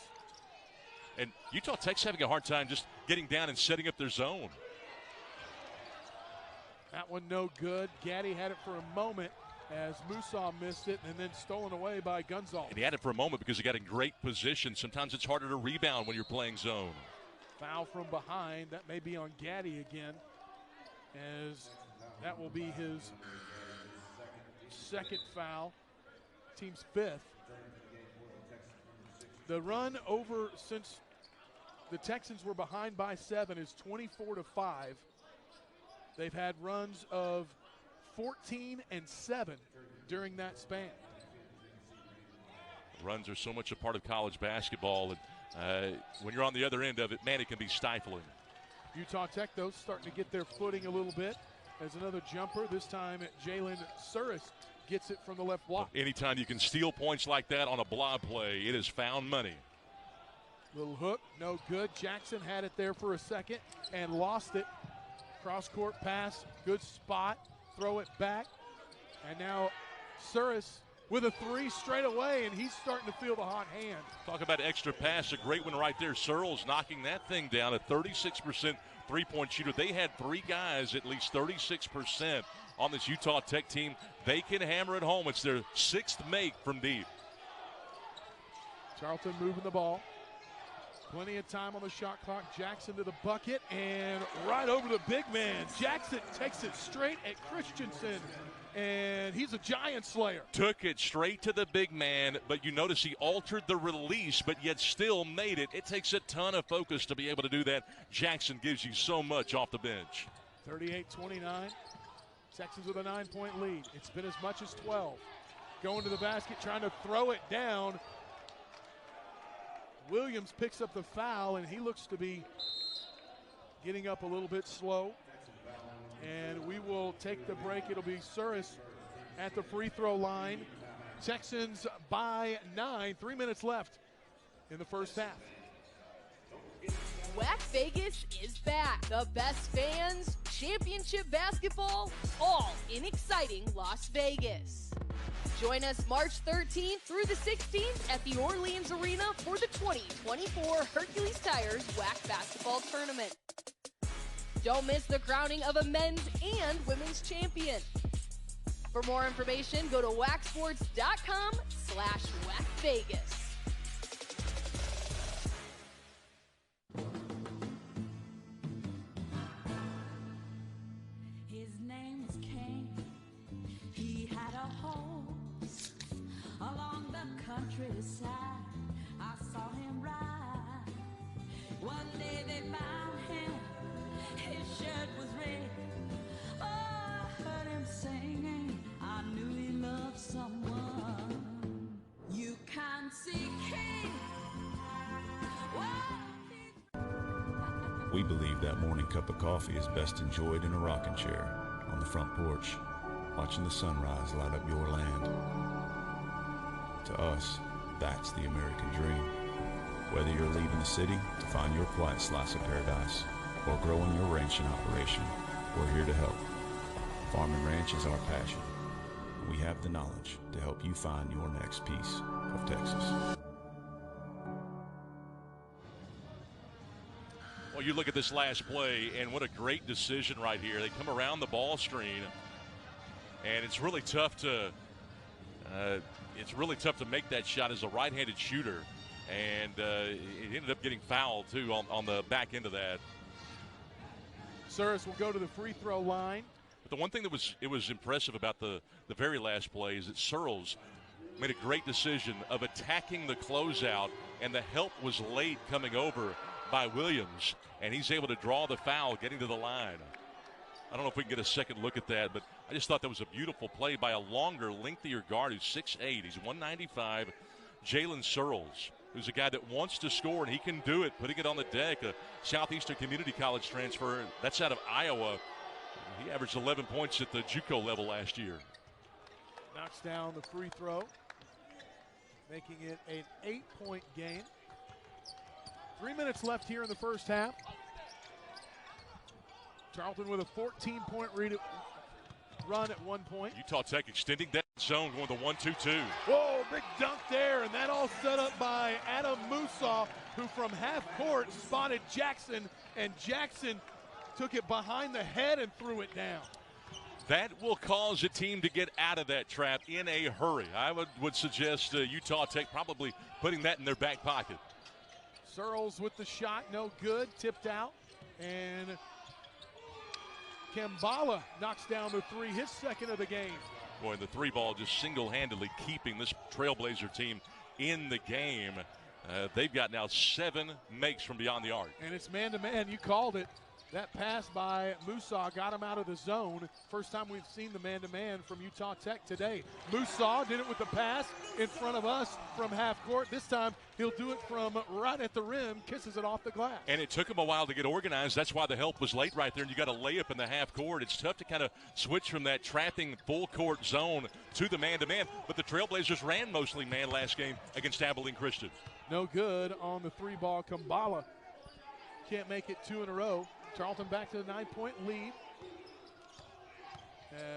And Utah Tech's having a hard time just getting down and setting up their zone. That one no good. Gaddy had it for a moment as Musaw missed it, and then stolen away by Gunzal. And he had it for a moment because he got in great position. Sometimes it's harder to rebound when you're playing zone. Foul from behind. That may be on Gaddy again, as that will be his 2nd foul, team's 5th. The run over since the Texans were behind by 7 is 24-5. They've had runs of 14 and 7 during that span. Runs are so much a part of college basketball, and when you're on the other end of it, man, it can be stifling. Utah Tech, though, starting to get their footing a little bit as another jumper. This time, Jalen Suris gets it from the left block. Well, anytime you can steal points like that on a blob play, it is found money. Little hook, no good. Jackson had it there for a second and lost it. Cross-court pass, good spot. Throw it back. And now Suris with a 3 straight away, and he's starting to feel the hot hand. Talk about extra pass, a great one right there. Searles knocking that thing down, a 36% three-point shooter. They had 3 guys at least 36% on this Utah Tech team. They can hammer it home. It's their 6th make from deep. Tarleton moving the ball. Plenty of time on the shot clock. Jackson to the bucket and right over the big man. Jackson takes it straight at Christensen, and he's a giant slayer. Took it straight to the big man, but you notice he altered the release, but yet still made it. It takes a ton of focus to be able to do that. Jackson gives you so much off the bench. 38-29. Texans with a 9-point lead. It's been as much as 12. Going to the basket, trying to throw it down. Williams picks up the foul, and he looks to be getting up a little bit slow. And we will take the break. It'll be Suris at the free throw line. Texans by 9. 3 minutes left in the first half. WAC Vegas is back. The best fans, championship basketball, all in exciting Las Vegas. Join us March 13th through the 16th at the Orleans Arena for the 2024 Hercules Tires WAC basketball tournament. Don't miss the crowning of a men's and women's champion. For more information, go to wacsports.com/WACVegas. His name was Cain. He had a horse along the countryside. I saw him ride. One day they found him. His shirt was red. Oh, I heard him singing. I knew he loved someone. You can't see King. We believe that morning cup of coffee is best enjoyed in a rocking chair on the front porch, watching the sunrise light up your land. To us, that's the American dream. Whether you're leaving the city to find your quiet slice of paradise or growing your ranching operation, we're here to help. Farm and ranch is our passion. We have the knowledge to help you find your next piece of Texas. Well, you look at this last play, and what a great decision right here. They come around the ball screen, and it's really tough to make that shot as a right-handed shooter, and it ended up getting fouled too on the back end of that. Suris will go to the free throw line. But the one thing that was impressive about the very last play is that Searles made a great decision of attacking the closeout, and the help was late coming over by Williams, and he's able to draw the foul getting to the line. I don't know if we can get a second look at that, but I just thought that was a beautiful play by a longer, lengthier guard who's 6'8". He's 195, Jalen Searles, who's a guy that wants to score, and he can do it, putting it on the deck. A Southeastern Community College transfer. That's out of Iowa. He averaged 11 points at the JUCO level last year. Knocks down the free throw, making it an 8-point game. 3 minutes left here in the first half. Tarleton with a 14-point run at one point. Utah Tech extending that zone, going the 1-2-2. Whoa, big dunk there, and that all set up by Adam Musa, who from half court spotted Jackson, and Jackson took it behind the head and threw it down. That will cause a team to get out of that trap in a hurry. I would suggest Utah Tech probably putting that in their back pocket. Searles with the shot, no good, tipped out, and Kambala knocks down the three, his second of the game. Boy, the three ball just single-handedly keeping this Trailblazer team in the game. They've got now 7 makes from beyond the arc. And it's man-to-man, you called it. That pass by Musa got him out of the zone. First time we've seen the man-to-man from Utah Tech today. Musa did it with the pass in front of us from half court. This time he'll do it from right at the rim, kisses it off the glass. And it took him a while to get organized. That's why the help was late right there, and you got a layup in the half court. It's tough to kind of switch from that trapping full court zone to the man-to-man, but the Trailblazers ran mostly man last game against Abilene Christian. No good on the three ball. Kambala can't make it 2 in a row. Tarleton back to the 9-point lead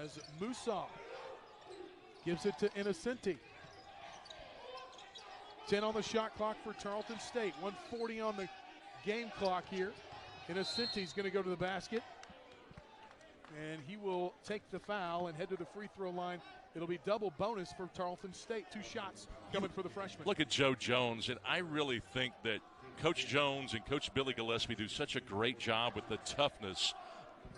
as Musa gives it to Innocenti. 10 on the shot clock for Tarleton State. 1:40 on the game clock here. Innocenti's going to go to the basket, and he will take the foul and head to the free throw line. It'll be double bonus for Tarleton State. 2 shots coming for the freshman. Look at Joe Jones, and I really think that Coach Jones and Coach Billy Gillespie do such a great job with the toughness,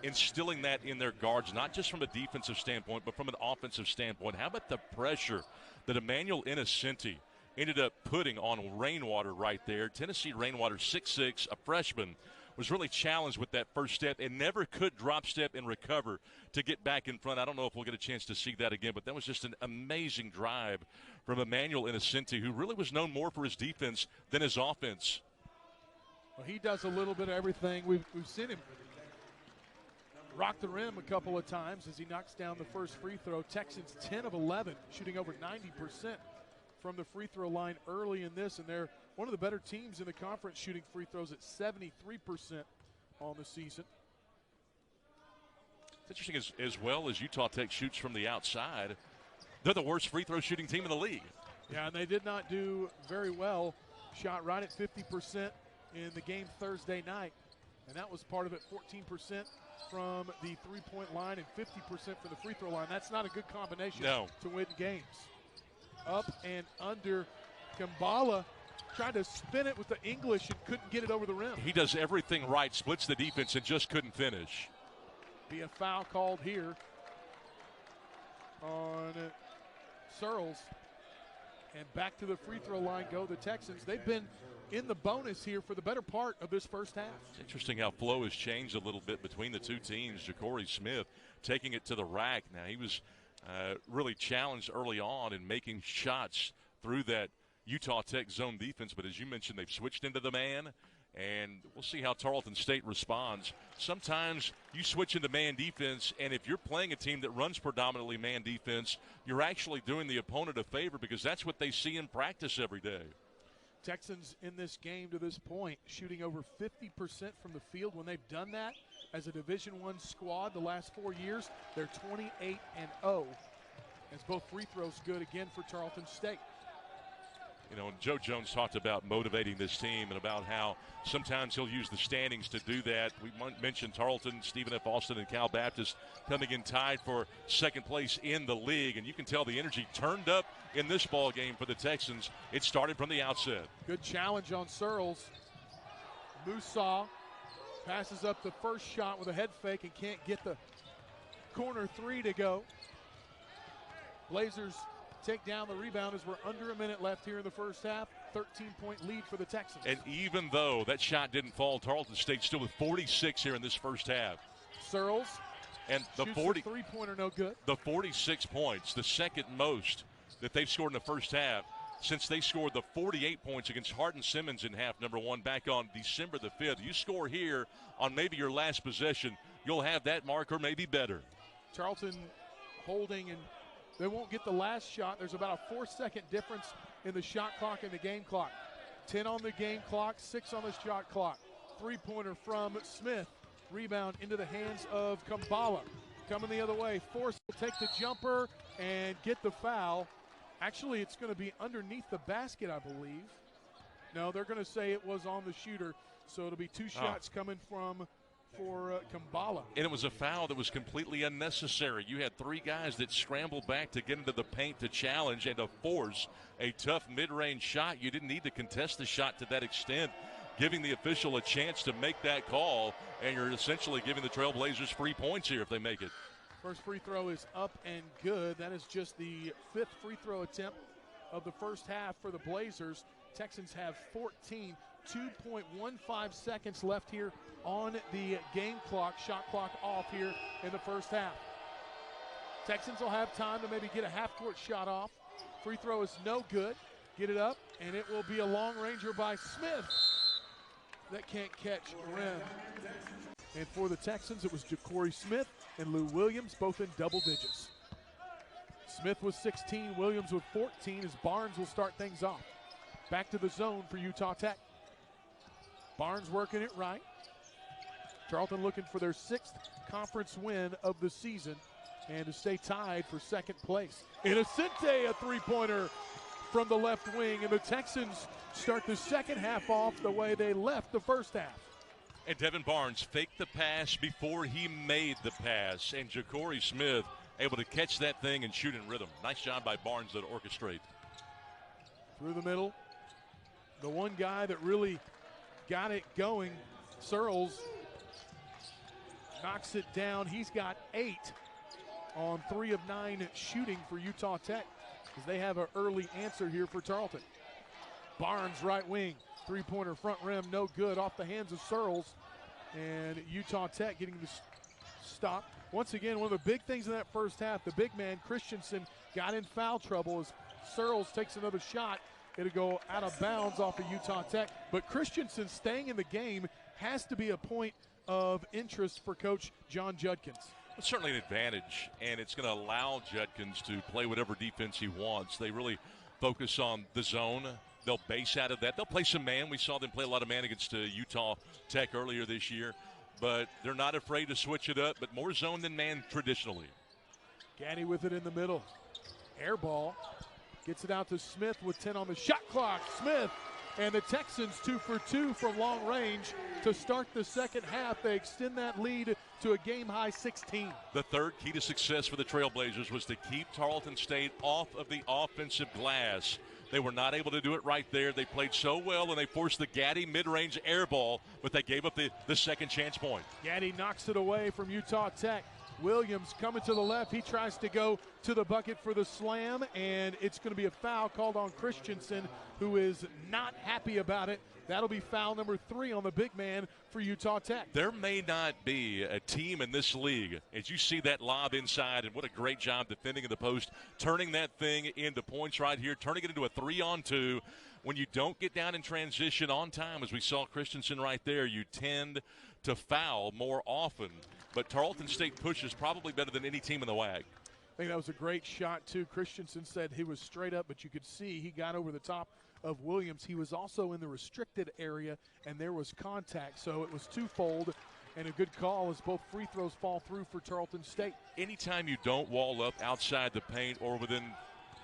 instilling that in their guards, not just from a defensive standpoint, but from an offensive standpoint. How about the pressure that Emmanuel Innocenti ended up putting on Rainwater right there? Tennessee Rainwater, 6'6", a freshman, was really challenged with that first step and never could drop step and recover to get back in front. I don't know if we'll get a chance to see that again, but that was just an amazing drive from Emmanuel Innocenti, who really was known more for his defense than his offense. Well, he does a little bit of everything. We've seen him rock the rim a couple of times as he knocks down the first free throw. Texans 10 of 11, shooting over 90% from the free throw line early in this, and they're one of the better teams in the conference, shooting free throws at 73% on the season. It's interesting as well as Utah Tech shoots from the outside. They're the worst free throw shooting team in the league. Yeah, and they did not do very well. Shot right at 50% in the game Thursday night. And that was part of it, 14% from the three-point line and 50% from the free throw line. That's not a good combination to win games. Up and under. Kambala tried to spin it with the English and couldn't get it over the rim. He does everything right, splits the defense, and just couldn't finish. Be a foul called here on Searles. And back to the free throw line go the Texans. They've been in the bonus here for the better part of this first half. It's interesting how flow has changed a little bit between the two teams. Jakorie Smith taking it to the rack. Now, he was really challenged early on in making shots through that Utah Tech zone defense. But as you mentioned, they've switched into the man. And we'll see how Tarleton State responds. Sometimes you switch into man defense, and if you're playing a team that runs predominantly man defense, you're actually doing the opponent a favor because that's what they see in practice every day. Texans in this game to this point shooting over 50% from the field. When they've done that as a Division I squad the last 4 years, they're 28-0. As both free throws good again for Tarleton State. You know, and Joe Jones talked about motivating this team and about how sometimes he'll use the standings to do that. We mentioned Tarleton, Stephen F. Austin, and Cal Baptist coming in tied for second place in the league. And you can tell the energy turned up in this ball game for the Texans. It started from the outset. Good challenge on Searles. Musa passes up the first shot with a head fake and can't get the corner three to go. Blazers take down the rebound as we're under a minute left here in the first half. 13-point lead for the Texans. And even though that shot didn't fall, Tarleton State still with 46 here in this first half. Searles and the shoots a three-pointer, no good. The 46 points, the second most that they've scored in the first half since they scored the 48 points against Hardin-Simmons in half number one back on December the 5th. You score here on maybe your last possession, you'll have that mark or maybe better. Tarleton holding, and they won't get the last shot. There's about a 4-second difference in the shot clock and the game clock. 10 on the game clock, 6 on the shot clock. Three-pointer from Smith. Rebound into the hands of Kambala. Coming the other way. Force will take the jumper and get the foul. Actually, it's going to be underneath the basket, I believe. No, they're going to say it was on the shooter. So it'll be two shots coming for Kambala. And it was a foul that was completely unnecessary. You had three guys that scrambled back to get into the paint to challenge and to force a tough mid-range shot. You didn't need to contest the shot to that extent, giving the official a chance to make that call, and you're essentially giving the Trailblazers free points here if they make it. First free throw is up and good. That is just the 5th free throw attempt of the first half for the Blazers. Texans have 14. 2.15 seconds left here on the game clock. Shot clock off here in the first half. Texans will have time to maybe get a half-court shot off. Free throw is no good. Get it up, and it will be a long ranger by Smith. That can't catch rim. And for the Texans, it was Jakorie Smith and Lou Williams, both in double digits. Smith with 16, Williams with 14, as Barnes will start things off. Back to the zone for Utah Tech. Barnes working it right. Tarleton looking for their 6th conference win of the season and to stay tied for second place. Innocente, a three-pointer from the left wing, and the Texans start the second half off the way they left the first half. And Devin Barnes faked the pass before he made the pass, and Jakorie Smith able to catch that thing and shoot in rhythm. Nice job by Barnes to orchestrate. Through the middle, the one guy that really got it going, Searles, knocks it down. He's got 8 on 3 of 9 shooting for Utah Tech, as they have an early answer here for Tarleton. Barnes, right wing, three-pointer front rim, no good, off the hands of Searles. And Utah Tech getting the stop. Once again, one of the big things in that first half, the big man, Christensen, got in foul trouble as Searles takes another shot. It'll go out of bounds off of Utah Tech. But Christensen staying in the game has to be a point of interest for Coach John Judkins. It's certainly an advantage, and it's going to allow Judkins to play whatever defense he wants. They really focus on the zone. They'll base out of that. They'll play some man. We saw them play a lot of man against Utah Tech earlier this year. but they're not afraid to switch it up, but more zone than man traditionally. Gaddy with it in the middle. Air ball. Gets it out to Smith with 10 on the shot clock. Smith and the Texans 2 for 2 from long range to start the second half. They extend that lead to a game-high 16. The third key to success for the Trailblazers was to keep Tarleton State off of the offensive glass. They were not able to do it right there. They played so well, and they forced the Gaddy mid-range air ball, but they gave up the second chance point. Gaddy knocks it away from Utah Tech. Williams coming to the left. He tries to go to the bucket for the slam, and it's going to be a foul called on Christensen, who is not happy about it. That'll be foul number 3 on the big man for Utah Tech. There may not be a team in this league, as you see that lob inside, and what a great job defending in the post, turning that thing into points right here, turning it into a 3-on-2. When you don't get down in transition on time, as we saw Christensen right there, you tend to foul more often. But Tarleton State pushes probably better than any team in the WAC. I think that was a great shot, too. Christensen said he was straight up, but you could see he got over the top of Williams. He was also in the restricted area, and there was contact. So it was twofold, and a good call as both free throws fall through for Tarleton State. Anytime you don't wall up outside the paint or within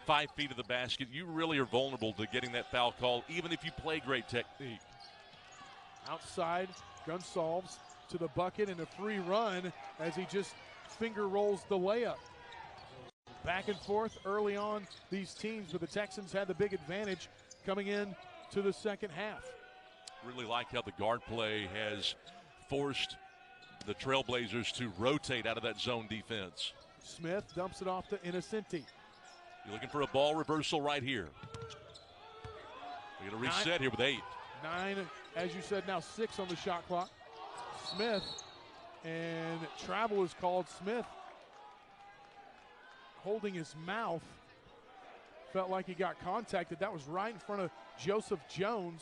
5 feet of the basket, you really are vulnerable to getting that foul call, even if you play great technique. Outside, Gonsalves to the bucket and a free run as he just finger rolls the layup. Back and forth early on these teams, but the Texans had the big advantage coming in to the second half. Really like how the guard play has forced the Trailblazers to rotate out of that zone defense. Smith dumps it off to Innocenti. You're looking for a ball reversal right here. We're going to reset here with 8. 9, as you said, now 6 on the shot clock. Smith, and travel is called. Smith holding his mouth. Felt like he got contacted. That was right in front of Joseph Jones,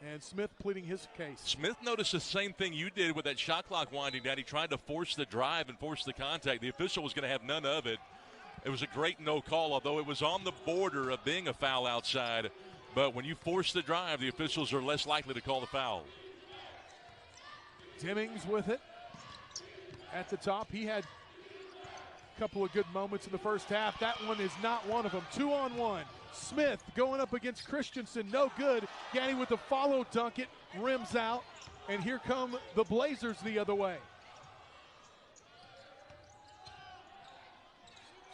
and Smith pleading his case. Smith noticed the same thing you did with that shot clock winding down. He tried to force the drive and force the contact. The official was going to have none of it. It was a great no call, although it was on the border of being a foul outside. But when you force the drive, the officials are less likely to call the foul. Demings with it at the top. He had a couple of good moments in the first half. That one is not one of them. 2-on-1. Smith going up against Christensen. No good. Gaddy with the follow dunk. It rims out. And here come the Blazers the other way.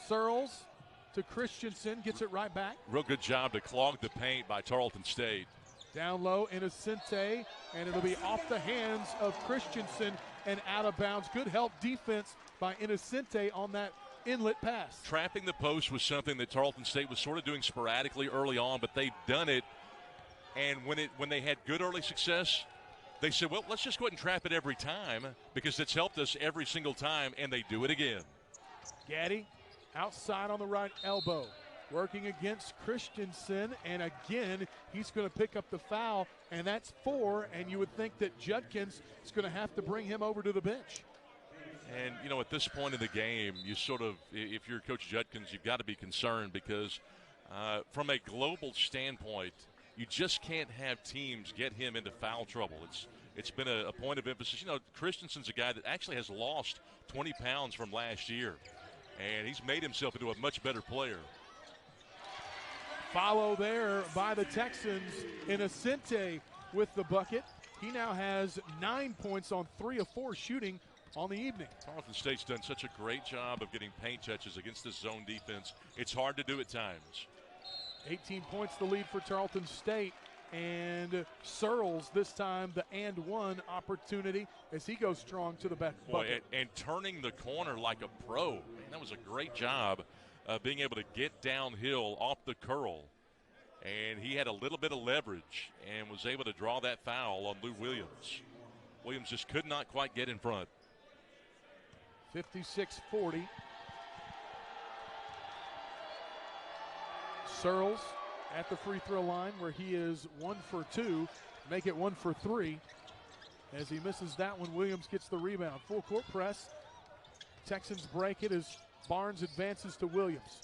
Searles to Christensen. Gets it right back. Real good job to clog the paint by Tarleton State. Down low, Innocenti, and it'll be off the hands of Christensen and out of bounds. Good help defense by Innocenti on that inlet pass. Trapping the post was something that Tarleton State was sort of doing sporadically early on, but they've done it. And when they had good early success, they said, well, let's just go ahead and trap it every time because it's helped us every single time, and they do it again. Gaddy outside on the right elbow. Working against Christensen, and again, he's going to pick up the foul, and that's 4, and you would think that Judkins is going to have to bring him over to the bench. And, you know, at this point in the game, you sort of, if you're Coach Judkins, you've got to be concerned because from a global standpoint, you just can't have teams get him into foul trouble. It's been a point of emphasis. You know, Christensen's a guy that actually has lost 20 pounds from last year, and he's made himself into a much better player. Follow there by the Texans. Innocenti with the bucket. He now has 9 points on 3 of 4 shooting on the evening. Tarleton State's done such a great job of getting paint touches against this zone defense. It's hard to do at times. 18 points the lead for Tarleton State. And Searles this time the and one opportunity as he goes strong to the back. Boy, and turning the corner like a pro. Man, that was a great job. Being able to get downhill off the curl. And he had a little bit of leverage and was able to draw that foul on Lou Williams. Williams just could not quite get in front. 56-40. Searles at the free throw line where he is 1 for 2. Make it 1 for 3. As he misses that one, Williams gets the rebound. Full court press. Texans break it as Barnes advances to Williams.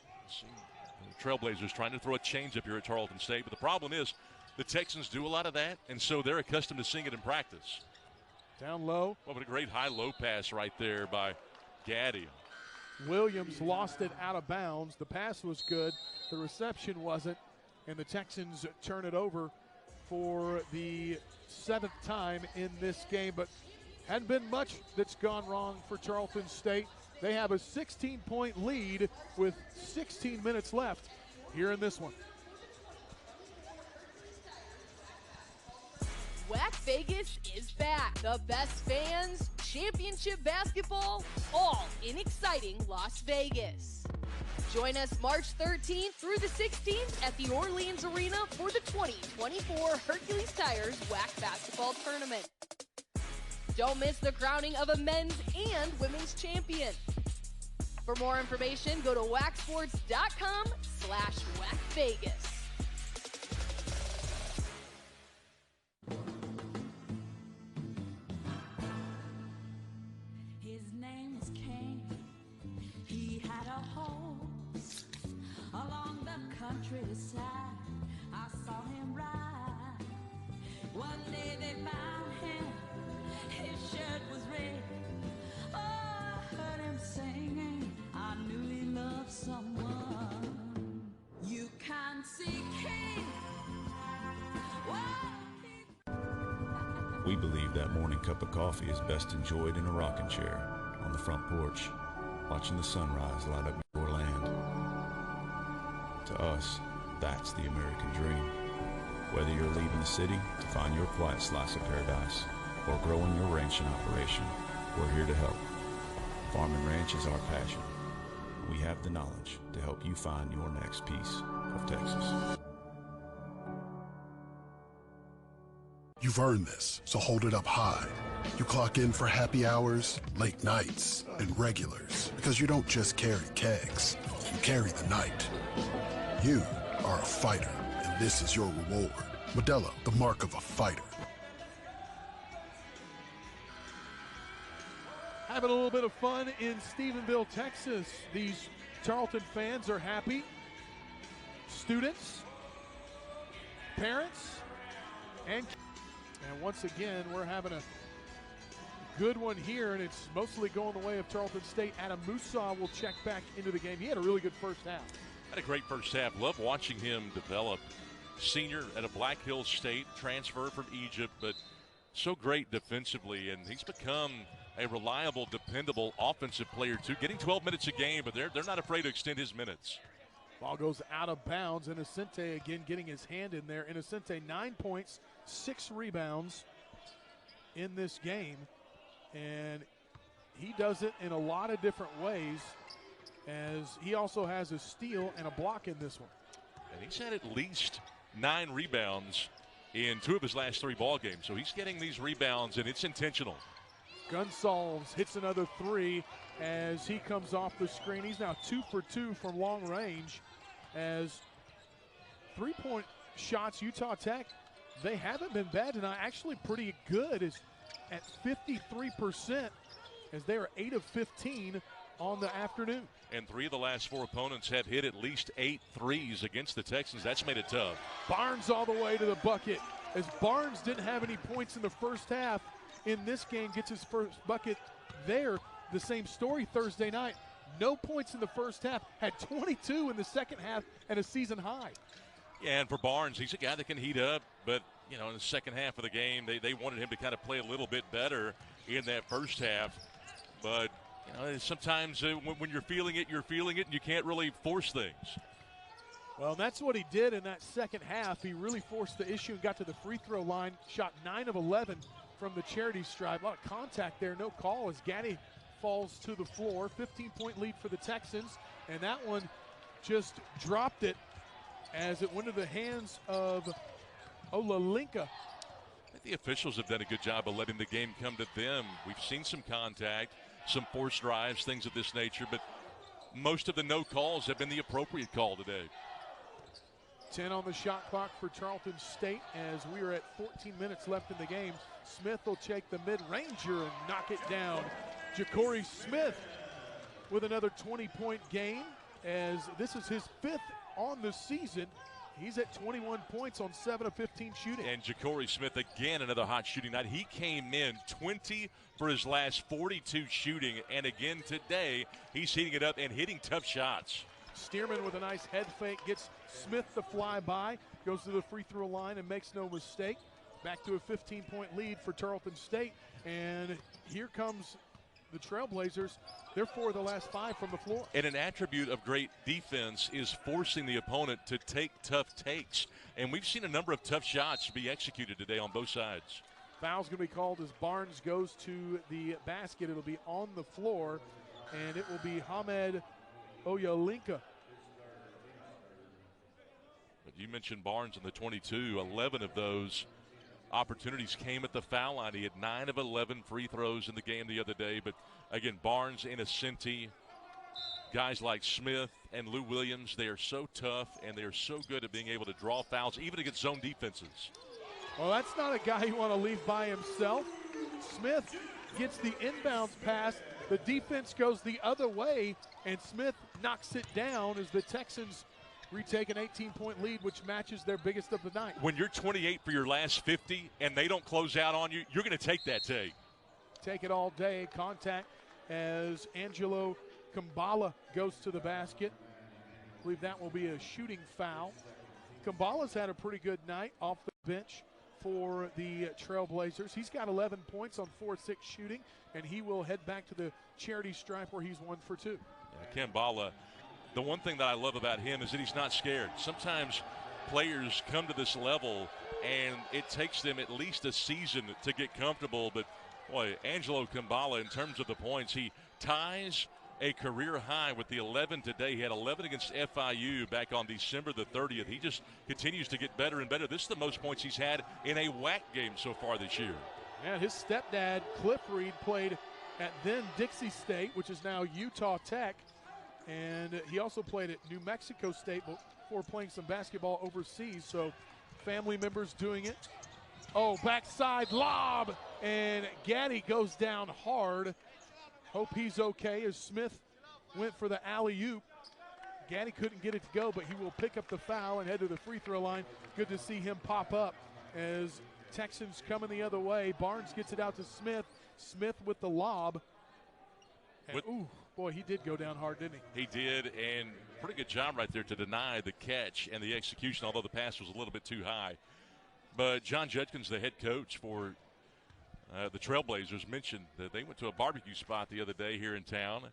The Trailblazers trying to throw a changeup here at Tarleton State, but the problem is the Texans do a lot of that, and so they're accustomed to seeing it in practice. Down low. Well, what a great high-low pass right there by Gaddy. Williams lost it out of bounds. The pass was good. The reception wasn't. And the Texans turn it over for the 7th time in this game. But hadn't been much that's gone wrong for Tarleton State. They have a 16-point lead with 16 minutes left here in this one. WAC Vegas is back. The best fans, championship basketball, all in exciting Las Vegas. Join us March 13th through the 16th at the Orleans Arena for the 2024 Hercules Tires WAC basketball tournament. Don't miss the crowning of a men's and women's champion. For more information, go to wacsports.com/WACVegas. His name was King. He had a horse along the countryside. I saw him ride. One day they found him. His shirt was red. Oh, I heard him singing. I knew he loved someone. You can't see King. We believe that morning cup of coffee is best enjoyed in a rocking chair on the front porch, watching the sunrise light up your land. To us, that's the American dream. Whether you're leaving the city to find your quiet slice of paradise or growing your ranching operation, we're here to help. Farm and ranch is our passion. We have the knowledge to help you find your next piece of Texas. You've earned this, so hold it up high. You clock in for happy hours, late nights, and regulars. Because you don't just carry kegs, you carry the night. You are a fighter, and this is your reward. Modelo, the mark of a fighter. Having a little bit of fun in Stephenville, Texas. These Tarleton fans are happy. Students, parents, and once again, we're having a good one here, and it's mostly going the way of Tarleton State. Adam Musa will check back into the game. He had a really good first half. Had a great first half. Love watching him develop. Senior at a Black Hills State, transfer from Egypt, but so great defensively, and he's become a reliable, dependable offensive player too. Getting 12 minutes a game, but they're not afraid to extend his minutes. Ball goes out of bounds. Innocente again getting his hand in there. Innocente 9 points, 6 rebounds in this game. And he does it in a lot of different ways, as he also has a steal and a block in this one. And he's had at least 9 rebounds in 2 of his last 3 ball games. So he's getting these rebounds, and it's intentional. Gonsalves hits another 3 as he comes off the screen. He's now 2 for 2 from long range, as 3-point shots, Utah Tech, they haven't been bad tonight. Actually pretty good, is at 53%, as they are 8 of 15 on the afternoon. And 3 of the last 4 opponents have hit at least 8 threes against the Texans. That's made it tough. Barnes all the way to the bucket, as Barnes didn't have any points in the first half. In this game, gets his first bucket there. The same story Thursday night. No points in the first half, had 22 in the second half and a season high. Yeah, and for Barnes, he's a guy that can heat up, but, you know, in the second half of the game, they wanted him to kind of play a little bit better in that first half. But, you know, sometimes when you're feeling it, and you can't really force things. Well, that's what he did in that second half. He really forced the issue and got to the free throw line, shot 9 of 11 from the charity stripe. A lot of contact there, no call as Gaddy falls to the floor. 15-point lead for the Texans, and that one just dropped it as it went to the hands of Olalinka. I think the officials have done a good job of letting the game come to them. We've seen some contact, some forced drives, things of this nature, but most of the no calls have been the appropriate call today. 10 on the shot clock for Tarleton State as we are at 14 minutes left in the game. Smith will take the mid-ranger and knock it down. Jakorie Smith with another 20-point game, as this is his 5th on the season He's at 21 points on 7 of 15 shooting. And Jakorie Smith, again, another hot shooting night. He came in 20 for his last 42 shooting, and again today, he's heating it up and hitting tough shots. Stearman with a nice head fake gets Smith to fly by, goes to the free throw line and makes no mistake. Back to a 15-point lead for Tarleton State, and here comes the Trailblazers. They're 4 of the last 5 from the floor. And an attribute of great defense is forcing the opponent to take tough takes. And we've seen a number of tough shots be executed today on both sides. Foul's going to be called as Barnes goes to the basket. It'll be on the floor, and it will be Hamed Oyalinka. But you mentioned Barnes in the 22. 11 of those opportunities came at the foul line. He had 9 of 11 free throws in the game the other day. But, again, Barnes, Innocenti, guys like Smith and Lou Williams, they are so tough and they are so good at being able to draw fouls, even against zone defenses. Well, that's not a guy you want to leave by himself. Smith gets the inbounds pass. The defense goes the other way, and Smith knocks it down as the Texans retake an 18-point lead, which matches their biggest of the night. When you're 28 for your last 50 and they don't close out on you, you're going to take that take. Take it all day. Contact as Angelo Kambala goes to the basket. I believe that will be a shooting foul. Kambala's had a pretty good night off the bench for the Trailblazers. He's got 11 points on 4-6 shooting, and he will head back to the charity stripe where he's 1 for 2. Yeah, Kambala, the one thing that I love about him is that he's not scared. Sometimes players come to this level and it takes them at least a season to get comfortable. But, boy, Angelo Kambala, in terms of the points, he ties a career high with the 11 today. He had 11 against FIU back on December the 30th. He just continues to get better and better. This is the most points he's had in a WAC game so far this year. Yeah, his stepdad, Cliff Reed, played at then Dixie State, which is now Utah Tech. And he also played at New Mexico State before playing some basketball overseas. So family members doing it. Oh, backside lob. And Gaddy goes down hard. Hope he's okay as Smith went for the alley-oop. Gaddy couldn't get it to go, but he will pick up the foul and head to the free throw line. Good to see him pop up as Texans coming the other way. Barnes gets it out to Smith. Smith with the lob. And, ooh, boy, he did go down hard, didn't he? He did, and pretty good job right there to deny the catch and the execution, although the pass was a little bit too high. But John Judkins, the head coach for the Trailblazers, mentioned that they went to a barbecue spot the other day here in town,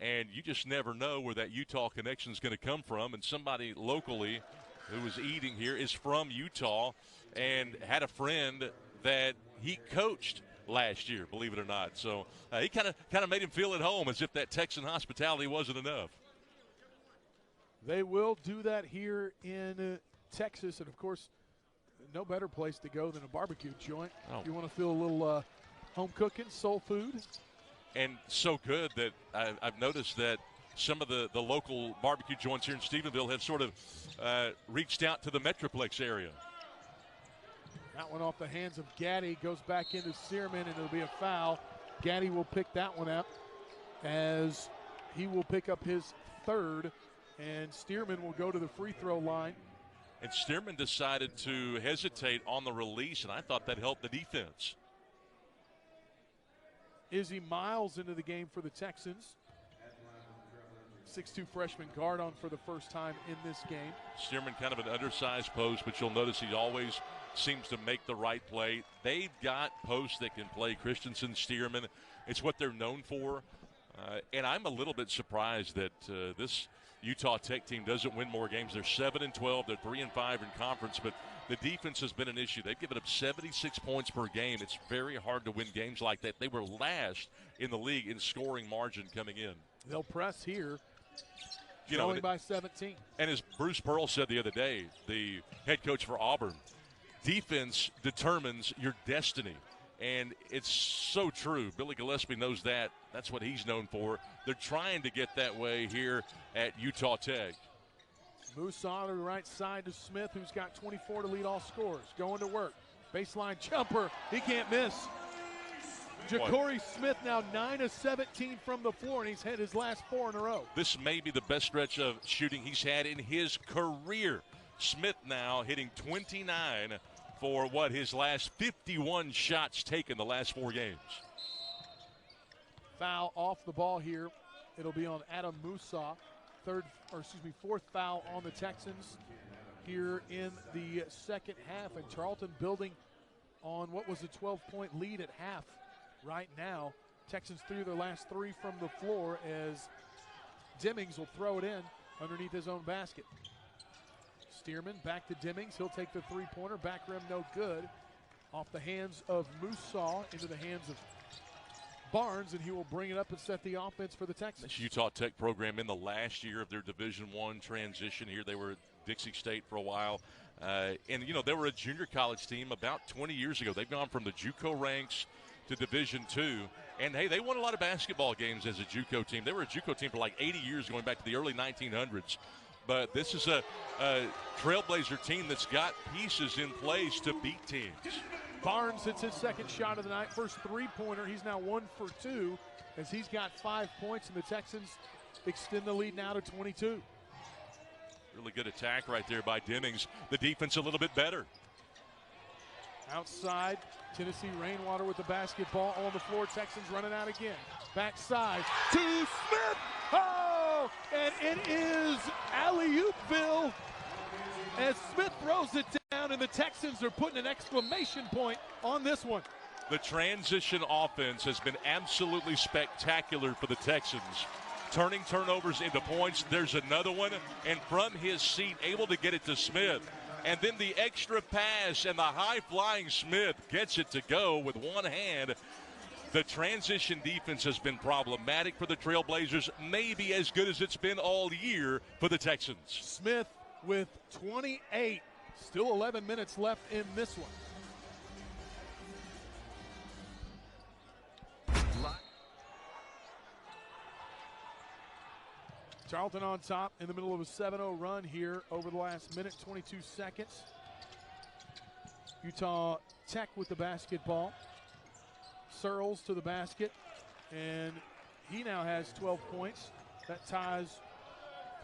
and you just never know where that Utah connection is going to come from. And somebody locally who was eating here is from Utah and had a friend that he coached last year, believe it or not. So he kind of made him feel at home, as if that Texan hospitality wasn't enough. They will do that here in Texas, and of course, no better place to go than a barbecue joint. Oh. You want to feel a little home cooking, soul food. And so good that I've noticed that some of the local barbecue joints here in Stephenville have sort of reached out to the Metroplex area. That one off the hands of Gaddy goes back into Searman, and it'll be a foul. Gaddy will pick that one up as he will pick up his third, and Stearman will go to the free throw line. And Stearman decided to hesitate on the release, and I thought that helped the defense. Izzy Miles into the game for the Texans. 6'2" freshman guard on for the first time in this game. Stearman kind of an undersized post, but you'll notice he always seems to make the right play. They've got posts that can play. Christensen, Stearman, it's what they're known for. And I'm a little bit surprised that this Utah Tech team doesn't win more games. They're 7-12. They're 3-5 in conference, but the defense has been an issue. They've given up 76 points per game. It's very hard to win games like that. They were last in the league in scoring margin coming in. They'll press here. Trailing by 17. And as Bruce Pearl said the other day, the head coach for Auburn, defense determines your destiny. And it's so true. Billy Gillespie knows that. That's what he's known for. They're trying to get that way here at Utah Tech. Moose on the right side to Smith, who's got 24 to lead all scorers. Going to work. Baseline jumper. He can't miss. Jakorie Smith now 9 of 17 from the floor, and he's had his last 4 in a row. This may be the best stretch of shooting he's had in his career. Smith now hitting 29 for his last 51 shots taken the last 4 games. Foul off the ball here. It'll be on Adam Musa. Fourth foul on the Texans here in the second half. And Tarleton building on what was a 12-point lead at half right now. Texans threw their last 3 from the floor as Dimmings will throw it in underneath his own basket. Stearman back to Dimmings. He'll take the three-pointer. Back rim no good. Off the hands of Musa into the hands of Barnes, and he will bring it up and set the offense for the Texans. This Utah Tech program in the last year of their Division I transition here. They were at Dixie State for a while. And, they were a junior college team about 20 years ago. They've gone from the JUCO ranks to Division II. And, hey, they won a lot of basketball games as a JUCO team. They were a JUCO team for like 80 years going back to the early 1900s. But this is a Trailblazer team that's got pieces in place to beat teams. Barnes hits his second shot of the night. First three-pointer. He's now 1 for 2 as he's got 5 points, and the Texans extend the lead now to 22. Really good attack right there by Dimmings. The defense a little bit better. Outside, Tennessee Rainwater with the basketball on the floor. Texans running out again. Backside to Smith. Oh, and it is alley-oopville as Smith throws it down, and the Texans are putting an exclamation point on this one. The transition offense has been absolutely spectacular for the Texans. Turning turnovers into points. There's another one, and from his seat, able to get it to Smith. And then the extra pass, and the high-flying Smith gets it to go with one hand. The transition defense has been problematic for the Trailblazers, maybe as good as it's been all year for the Texans. Smith with 28. Still 11 minutes left in this one. Tarleton on top in the middle of a 7-0 run here over the last minute, 22 seconds. Utah Tech with the basketball. Searles to the basket, and he now has 12 points. That ties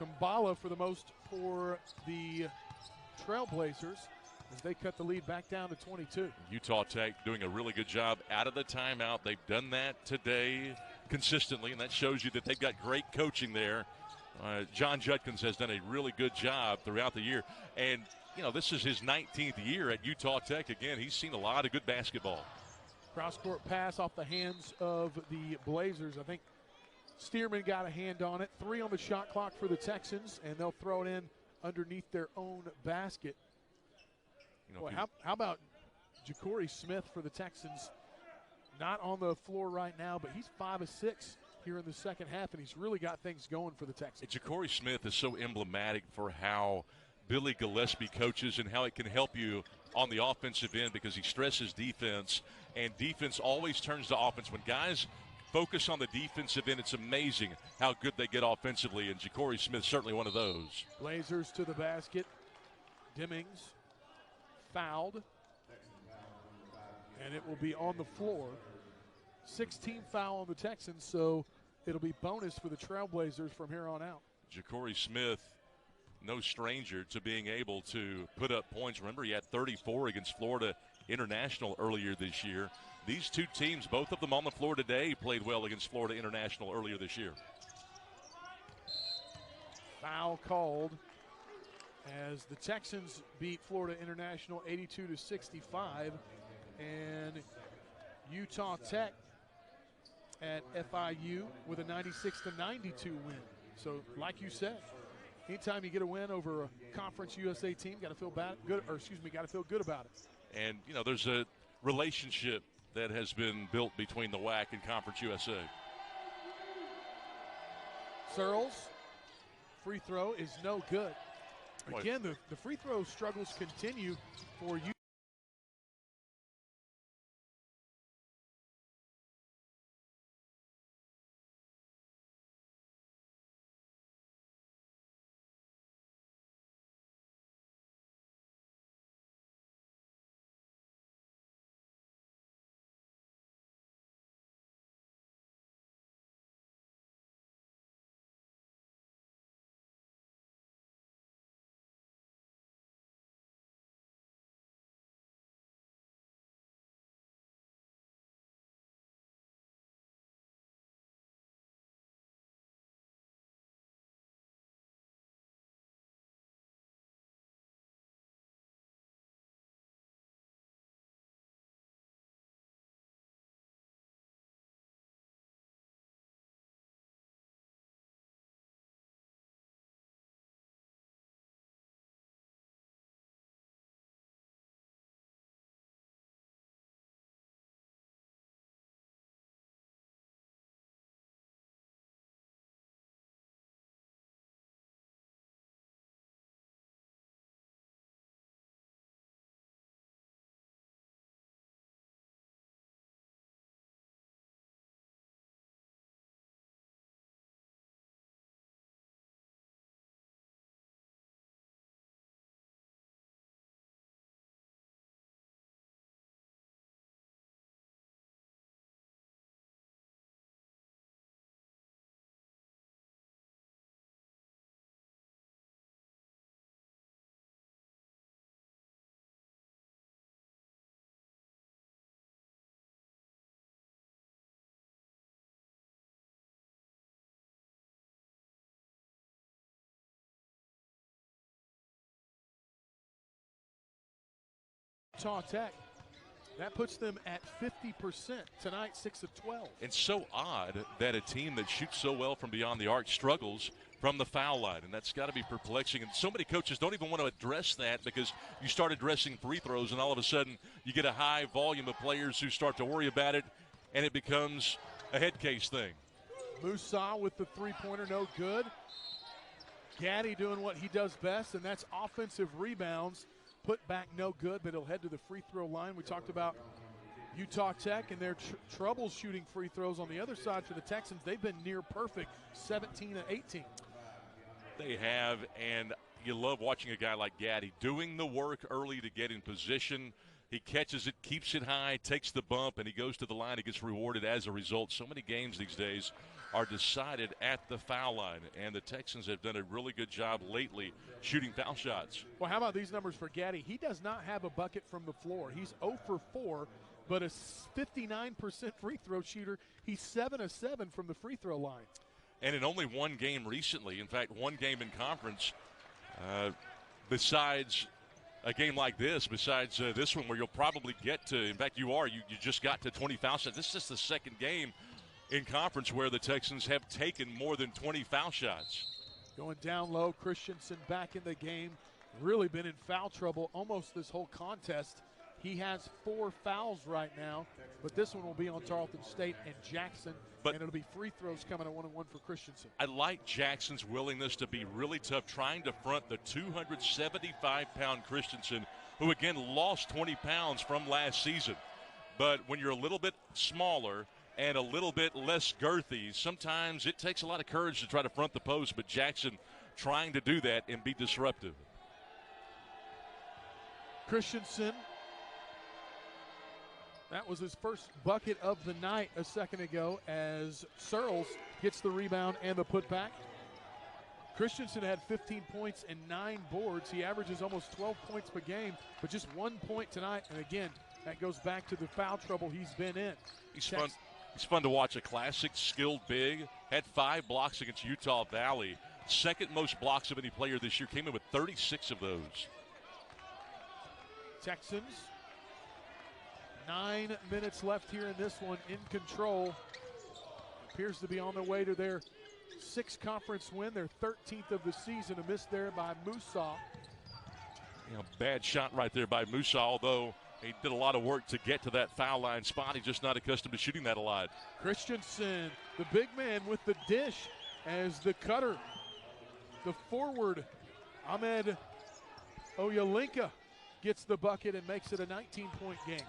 Kumbala for the most for the Trailblazers as they cut the lead back down to 22. Utah Tech doing a really good job out of the timeout. They've done that today consistently, and that shows you that they've got great coaching there. John Judkins has done a really good job throughout the year. And, this is his 19th year at Utah Tech. Again, he's seen a lot of good basketball. Cross-court pass off the hands of the Blazers. I think Stearman got a hand on it. 3 on the shot clock for the Texans, and they'll throw it in underneath their own basket. Boy, how about Jakorie Smith for the Texans? Not on the floor right now, but he's 5 of 6 here in the second half, and he's really got things going for the Texans. Jakorie Smith is so emblematic for how Billy Gillespie coaches and how it can help you on the offensive end because he stresses defense, and defense always turns to offense. When guys focus on the defensive end, it's amazing how good they get offensively, and Jakorie Smith's certainly one of those. Blazers to the basket. Dimmings fouled, and it will be on the floor. 16 foul on the Texans, so it'll be bonus for the Trailblazers from here on out. Jakorie Smith, no stranger to being able to put up points. Remember, he had 34 against Florida International earlier this year. These two teams, both of them on the floor today, played well against Florida International earlier this year. Foul called as the Texans beat Florida International 82-65, and Utah Tech at FIU with a 96-92 win. So, like you said, anytime you get a win over a Conference USA team, got to feel good about it. And there's a relationship that has been built between the WAC and Conference USA. Searles, free throw is no good. Again, the free throw struggles continue for you. Utah Tech. That puts them at 50% tonight, 6 of 12. And so odd that a team that shoots so well from beyond the arc struggles from the foul line, and that's got to be perplexing. And so many coaches don't even want to address that because you start addressing free throws, and all of a sudden you get a high volume of players who start to worry about it, and it becomes a head case thing. Musa with the three-pointer, no good. Gaddy doing what he does best, and that's offensive rebounds. Put back, no good, but he'll head to the free throw line. We talked about Utah Tech and their troubleshooting free throws on the other side for the Texans. They've been near perfect, 17 of 18. They have, and you love watching a guy like Gaddy doing the work early to get in position. He catches it, keeps it high, takes the bump, and he goes to the line. He gets rewarded as a result. So many games these days are decided at the foul line, and the Texans have done a really good job lately shooting foul shots. Well, how about these numbers for Gaddy? He does not have a bucket from the floor. He's 0 for 4, but a 59% free throw shooter. He's 7 of 7 from the free throw line. And in only one game recently, in fact, one game in conference, besides a game like this, besides this one where you'll probably get to, in fact, you just got to 20 foul shots. This is just the second game in conference where the Texans have taken more than 20 foul shots. Going down low, Christensen back in the game. Really been in foul trouble almost this whole contest. He has 4 fouls right now, but this one will be on Tarleton State and Jackson, and it'll be free throws coming at 1-on-1 for Christensen. I like Jackson's willingness to be really tough, trying to front the 275-pound Christensen, who again lost 20 pounds from last season. But when you're a little bit smaller and a little bit less girthy, sometimes it takes a lot of courage to try to front the post, but Jackson trying to do that and be disruptive. Christensen, that was his first bucket of the night a second ago as Searles gets the rebound and the putback. Christensen had 15 points and 9 boards. He averages almost 12 points per game, but just 1 point tonight. And again, that goes back to the foul trouble he's been in. He's fun to watch, a classic, skilled big. Had 5 blocks against Utah Valley. Second most blocks of any player this year. Came in with 36 of those. Texans, 9 minutes left here in this one, in control. Appears to be on their way to their 6th conference win, their 13th of the season. A miss there by Musa. Bad shot right there by Musa, although he did a lot of work to get to that foul line spot. He's just not accustomed to shooting that a lot. Christensen, the big man with the dish as the cutter. The forward, Ahmed Oyalinka, gets the bucket and makes it a 19-point game.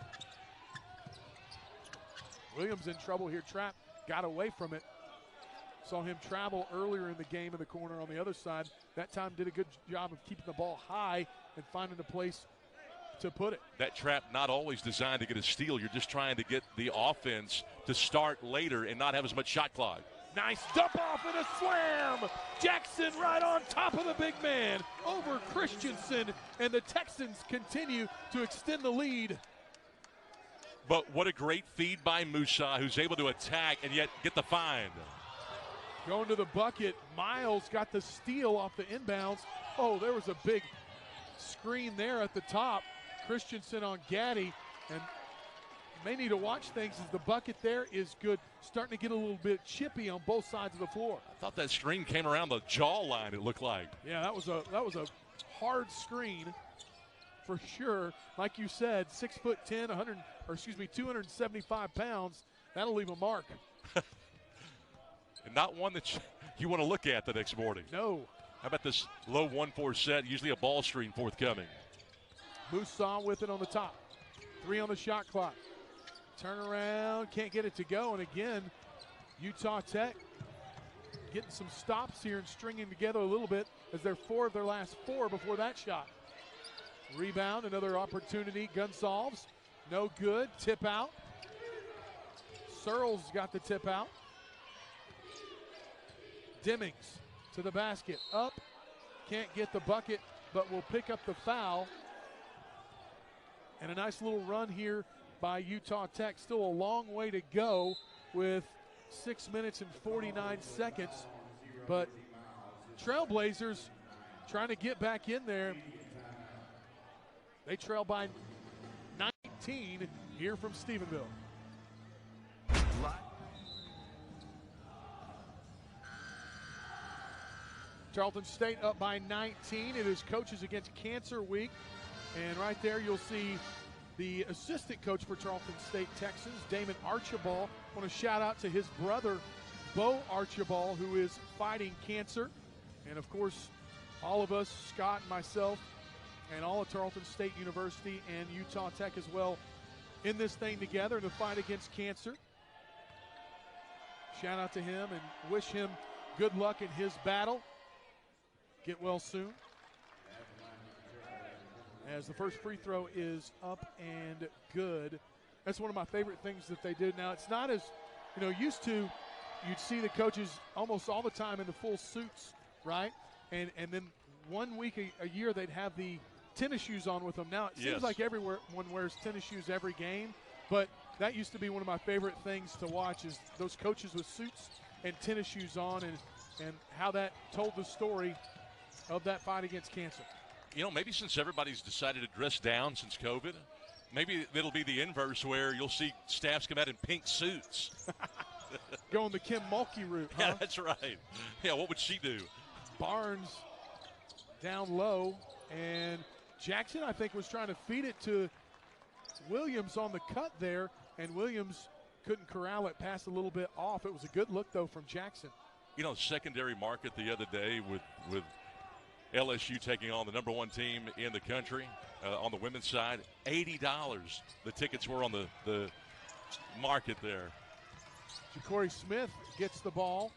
Williams in trouble here. Trapp got away from it. Saw him travel earlier in the game in the corner on the other side. That time did a good job of keeping the ball high and finding a place to put it. That trap not always designed to get a steal. You're just trying to get the offense to start later and not have as much shot clock. Nice dump off and a slam. Jackson right on top of the big man over Christensen, and the Texans continue to extend the lead. But what a great feed by Musa, who's able to attack and yet get the find. Going to the bucket, Miles got the steal off the inbounds. Oh, there was a big screen there at the top. Christensen on Gaddy, and may need to watch things as the bucket there is good. Starting to get a little bit chippy on both sides of the floor. I thought that screen came around the jaw line, it looked like. Yeah, that was a hard screen for sure. Like you said, 6'10", 275 pounds. That'll leave a mark. And not one that you want to look at the next morning. No. How about this low 1-4 set? Usually a ball screen forthcoming. Musa with it on the top. 3 on the shot clock. Turn around, can't get it to go. And again, Utah Tech getting some stops here and stringing together a little bit as they're 4 of their last 4 before that shot. Rebound, another opportunity. Gonsalves, no good. Tip out. Searles got the tip out. Demings to the basket. Up, can't get the bucket, but will pick up the foul. And a nice little run here by Utah Tech. Still a long way to go with 6 minutes and 49 seconds. But Trailblazers trying to get back in there. They trail by 14 here from Stephenville. Tarleton State up by 19. It is Coaches Against Cancer Week. And right there you'll see the assistant coach for Tarleton State Texans, Damon Archibald. I want to shout out to his brother, Bo Archibald, who is fighting cancer. And of course, all of us, Scott and myself, and all of Tarleton State University and Utah Tech as well, in this thing together in the fight against cancer. Shout out to him and wish him good luck in his battle. Get well soon. As the first free throw is up and good. That's one of my favorite things that they did. Now, it's not as, used to, you'd see the coaches almost all the time in the full suits, right? And then 1 week a year they'd have the tennis shoes on with them. Now, it seems like everyone wears tennis shoes every game, but that used to be one of my favorite things to watch is those coaches with suits and tennis shoes on and how that told the story of that fight against cancer. Maybe since everybody's decided to dress down since COVID, maybe it'll be the inverse where you'll see staffs come out in pink suits. Going the Kim Mulkey route, huh? Yeah, that's right. Yeah, what would she do? Barnes down low, and Jackson, I think, was trying to feed it to Williams on the cut there, and Williams couldn't corral it, passed a little bit off. It was a good look, though, from Jackson. Secondary market the other day with LSU taking on the number one team in the country on the women's side, $80 the tickets were on the market there. Jakorie Smith gets the ball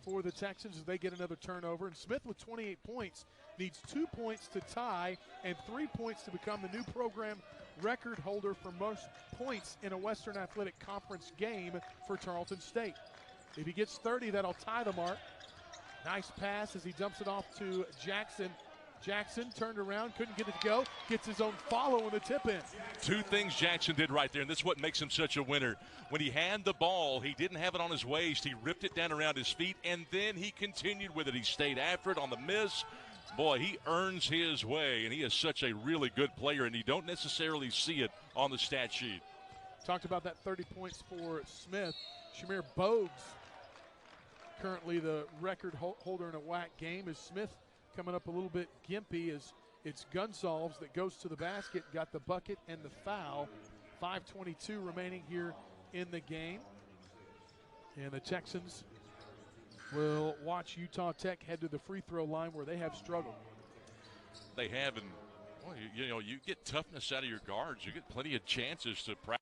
for the Texans as they get another turnover. And Smith with 28 points needs 2 points to tie and 3 points to become the new program record holder for most points in a Western Athletic Conference game for Tarleton State. If he gets 30, that'll tie the mark. Nice pass as he dumps it off to Jackson. Jackson turned around, couldn't get it to go. Gets his own follow in the tip in. Two things Jackson did right there, and this is what makes him such a winner. When he had the ball, he didn't have it on his waist. He ripped it down around his feet, and then he continued with it. He stayed after it on the miss. Boy, he earns his way, and he is such a really good player, and you don't necessarily see it on the stat sheet. Talked about that 30 points for Smith. Shamir Bogues, currently the record holder in a WAC game, is Smith coming up a little bit gimpy as it's Gonsalves that goes to the basket, got the bucket and the foul. 5:22 remaining here in the game. And the Texans will watch Utah Tech head to the free throw line where they have struggled. They have, and well, you get toughness out of your guards. You get plenty of chances to practice.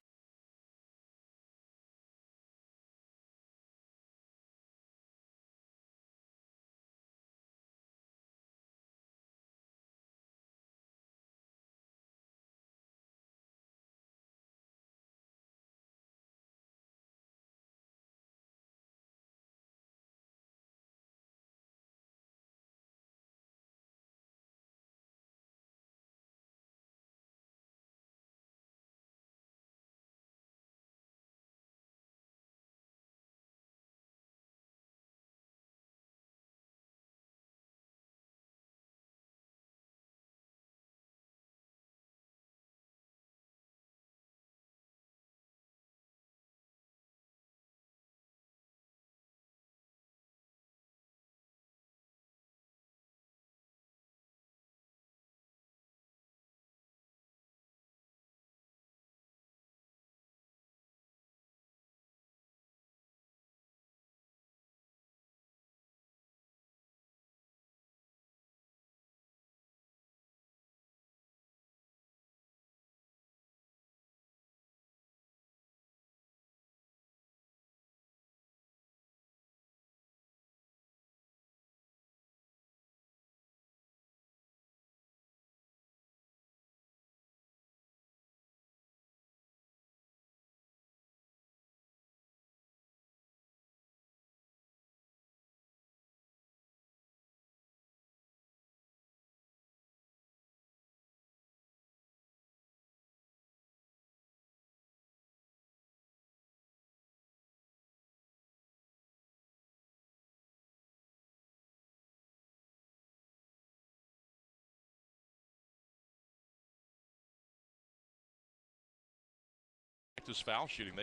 Practice foul shooting.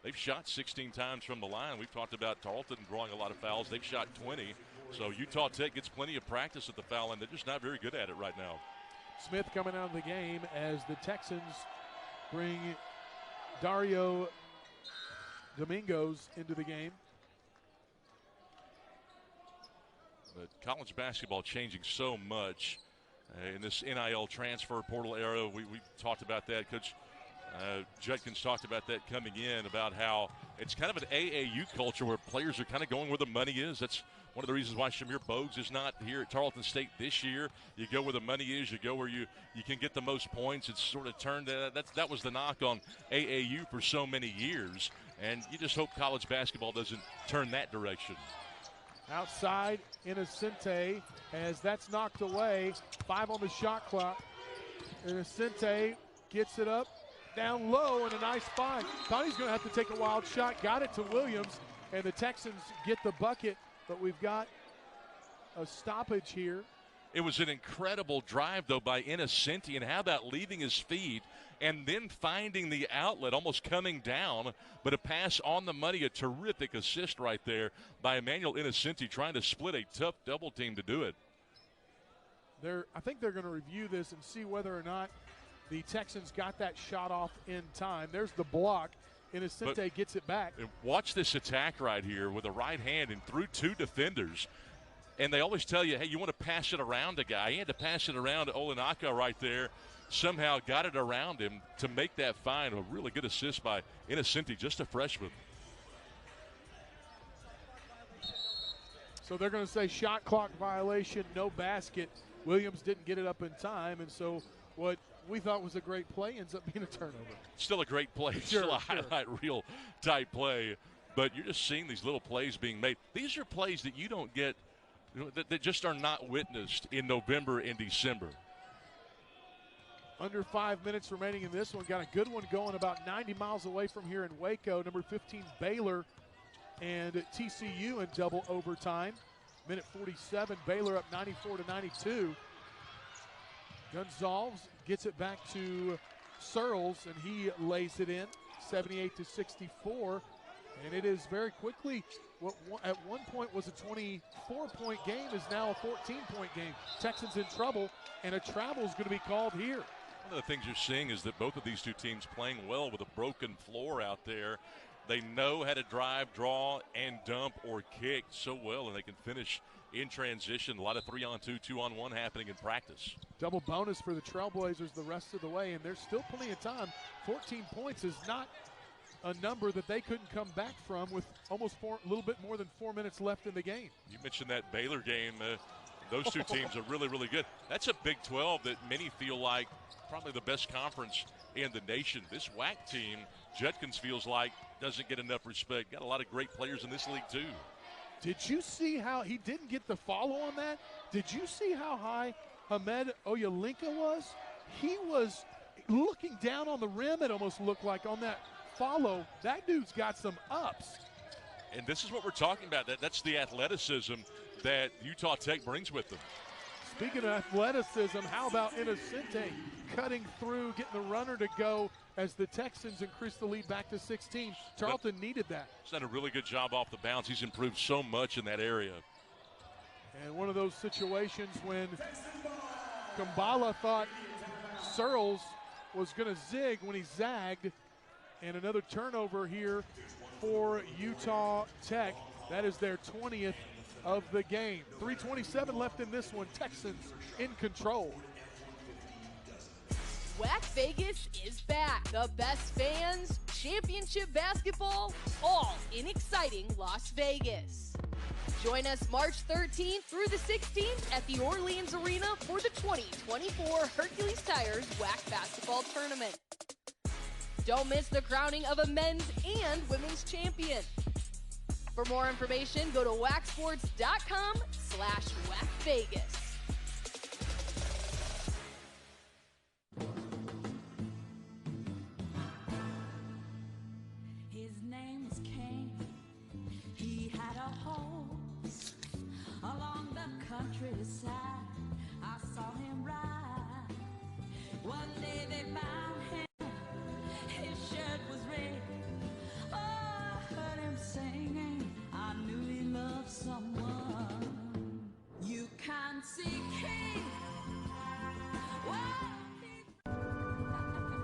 They've shot 16 times from the line. We've talked about Tarleton drawing a lot of fouls. They've shot 20. So Utah Tech gets plenty of practice at the foul line. They're just not very good at it right now. Smith coming out of the game as the Texans bring Dario Domingos into the game. But college basketball changing so much in this NIL transfer portal era. We talked about that. Coach Judkins talked about that coming in, about how it's kind of an AAU culture where players are kind of going where the money is. That's one of the reasons why Shamir Bogues is not here at Tarleton State this year. You go where the money is. You go where you can get the most points. It's sort of turned that was the knock on AAU for so many years. And you just hope college basketball doesn't turn that direction. Outside, Innocente, as that's knocked away. 5 on the shot clock. Innocente gets it up, down low, and a nice find. Thought he's going to have to take a wild shot. Got it to Williams, and the Texans get the bucket, but we've got a stoppage here. It was an incredible drive, though, by Innocente, and how about leaving his feet and then finding the outlet, almost coming down, but a pass on the money, a terrific assist right there by Emmanuel Innocente, trying to split a tough double team to do it. I think they're going to review this and see whether or not the Texans got that shot off in time. There's the block. Innocente gets it back. Watch this attack right here with a right hand and through 2 defenders. And they always tell you, hey, you want to pass it around a guy. He had to pass it around to Olenaka right there. Somehow got it around him to make that find. A really good assist by Innocente, just a freshman. So they're going to say shot clock violation, no basket. Williams didn't get it up in time, and so what we thought was a great play ends up being a turnover. Still a great play, still a highlight reel type play, but you're just seeing these little plays being made. These are plays that you don't get, that just are not witnessed in November and December. Under 5 minutes remaining in this one. Got a good one going about 90 miles away from here in Waco. Number 15, Baylor, and TCU in double overtime. Minute 47, Baylor up 94-92. Gonzalez gets it back to Searles, and he lays it in, 78-64. And it is very quickly, what at one point was a 24-point game is now a 14-point game. Texans in trouble, and a travel is going to be called here. One of the things you're seeing is that both of these two teams playing well with a broken floor out there. They know how to drive, draw, and dump or kick so well, and they can finish in transition. A lot of 3-on-2, 2-on-1 happening in practice. Double bonus for the Trailblazers the rest of the way, and there's still plenty of time. 14 points is not a number that they couldn't come back from with almost a little bit more than 4 minutes left in the game. You mentioned that Baylor game. Those two teams are really, really good. That's a Big 12 that many feel like probably the best conference in the nation. This WAC team, Judkins feels like, doesn't get enough respect. Got a lot of great players in this league, too. Did you see how he didn't get the follow on that? Did you see how high Hamed Oyalinka was? He was looking down on the rim, it almost looked like, on that follow. That dude's got some ups. And this is what we're talking about. That's the athleticism that Utah Tech brings with them. Speaking of athleticism, how about Innocente cutting through, getting the runner to go as the Texans increase the lead back to 16. Tarleton needed that. He's done a really good job off the bounce. He's improved so much in that area. And one of those situations when Kambala thought Searles was going to zig when he zagged. And another turnover here for Utah Tech. That is their 20th of the game. 3:27 left in this one. Texans in control. WAC Vegas is back. The best fans, championship basketball, all in exciting Las Vegas. Join us March 13th through the 16th at the Orleans Arena for the 2024 Hercules Tires WAC Basketball Tournament. Don't miss the crowning of a men's and women's champion. For more information, go to wacsports.com/WACVegas. His name was Cain. He had a horse along the countryside. I saw him ride. One day they found him. His shirt was red.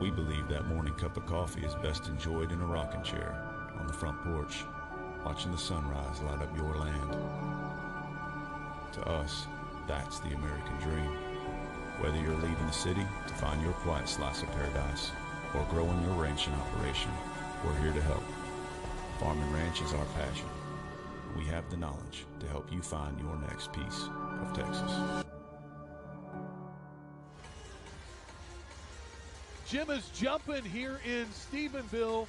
We believe that morning cup of coffee is best enjoyed in a rocking chair on the front porch, watching the sunrise light up your land. To us, that's the American dream. Whether you're leaving the city to find your quiet slice of paradise or growing your ranching operation, we're here to help. Farm and ranch is our passion. We have the knowledge to help you find your next piece of Texas. Jim is jumping here in Stephenville.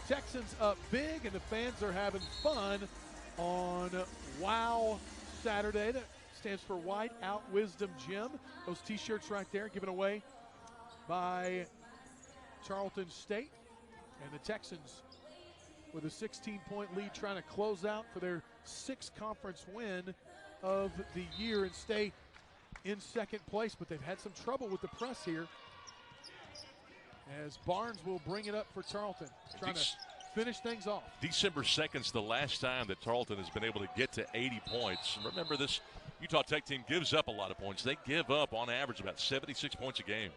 Texans up big, and the fans are having fun on Wow Saturday. That stands for White Out Wisdom Gym. Those T-shirts right there given away by Tarleton State. And the Texans with a 16-point lead trying to close out for their 6th conference win of the year and stay in second place. But they've had some trouble with the press here, as Barnes will bring it up for Tarleton, trying to finish things off. December 2nd is the last time that Tarleton has been able to get to 80 points. Remember, this Utah Tech team gives up a lot of points. They give up, on average, about 76 points a game.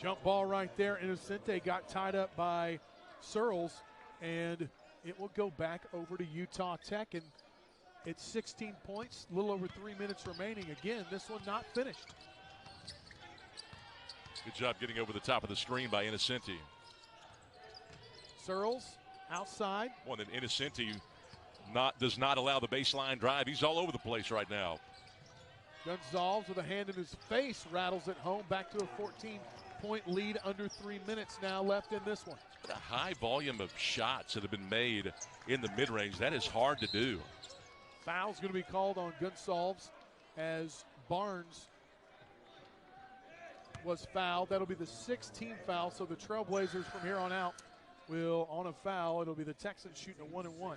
Jump ball right there. Innocente got tied up by Searles, and it will go back over to Utah Tech. And it's 16 points, a little over 3 minutes remaining. Again, this one not finished. Good job getting over the top of the screen by Innocente. Searles outside. One that Innocente does not allow the baseline drive. He's all over the place right now. Gonzalez with a hand in his face rattles it home. Back to a 14-point lead, under 3 minutes now left in this one. A high volume of shots that have been made in the mid-range. That is hard to do. Foul's going to be called on Gonzalez as Barnes was fouled. That'll be the 16th foul, so the Trailblazers from here on out will, on a foul, it'll be the Texans shooting a 1-and-1.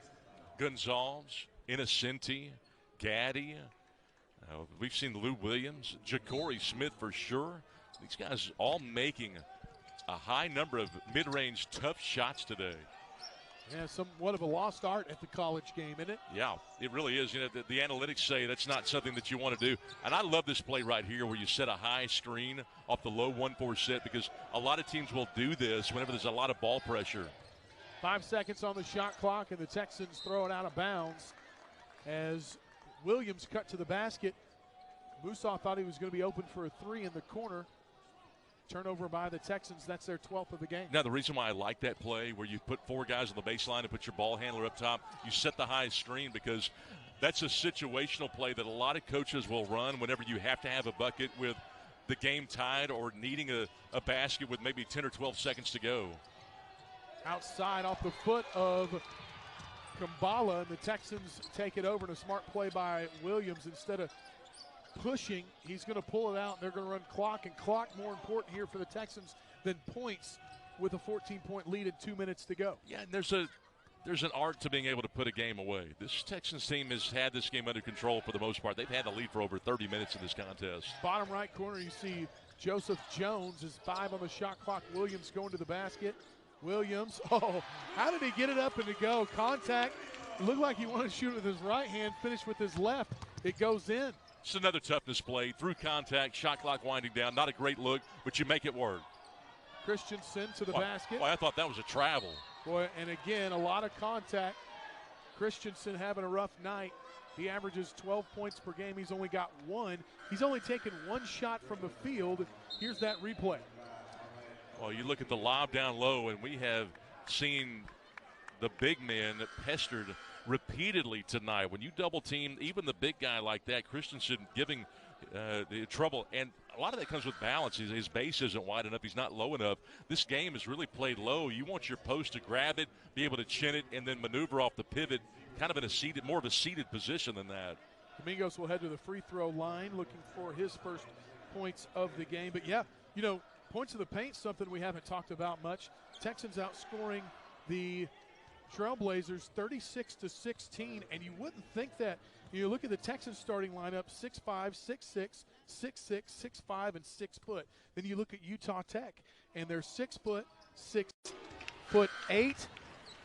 Gonzalez, Innocente, Gaddy. We've seen Lou Williams, Jakorie Smith for sure. These guys all making a high number of mid-range tough shots today. Yeah, somewhat of a lost art at the college game, isn't it? Yeah, it really is. You know, the analytics say that's not something that you want to do. And I love this play right here where you set a high screen off the low 1-4 set, because a lot of teams will do this whenever there's a lot of ball pressure. 5 seconds on the shot clock, and the Texans throw it out of bounds as Williams cut to the basket. Musaw thought he was going to be open for a three in the corner. Turnover by the Texans. That's their 12th of the game. Now, the reason why I like that play where you put 4 guys on the baseline and put your ball handler up top, you set the high screen, because that's a situational play that a lot of coaches will run whenever you have to have a bucket with the game tied or needing a basket with maybe 10 or 12 seconds to go. Outside off the foot of Kumbala, and the Texans take it over, and a smart play by Williams. Instead of pushing, he's going to pull it out, and they're going to run clock, and clock more important here for the Texans than points with a 14-point lead and 2 minutes to go. Yeah, and there's an art to being able to put a game away. This Texans team has had this game under control for the most part. They've had the lead for over 30 minutes in this contest. Bottom right corner, you see Joseph Jones is 5 on the shot clock. Williams going to the basket. Williams, oh, how did he get it up and to go? Contact. It looked like he wanted to shoot with his right hand, finished with his left. It goes in. It's another toughness play. Through contact, shot clock winding down. Not a great look, but you make it work. Christensen to the basket. Boy, I thought that was a travel. Boy, and again, a lot of contact. Christensen having a rough night. He averages 12 points per game. He's only got 1. He's only taken 1 shot from the field. Here's that replay. Well, you look at the lob down low, and we have seen the big men pestered repeatedly tonight. When you double team even the big guy like that, Christensen giving the trouble, and a lot of that comes with balance. His base isn't wide enough. He's not low enough. This game is really played low. You want your post to grab it, be able to chin it, and then maneuver off the pivot, kind of in a seated, more of a seated position than that. Domingos will head to the free throw line, looking for his first points of the game. But yeah, you know, points of the paint, something we haven't talked about much. Texans outscoring the Trailblazers 36-16, and you wouldn't think that. You look at the Texans starting lineup, 6'5", 6'6", 6'6", 6'5", and 6 foot. Then you look at Utah Tech, and they're 6 foot, 6'8",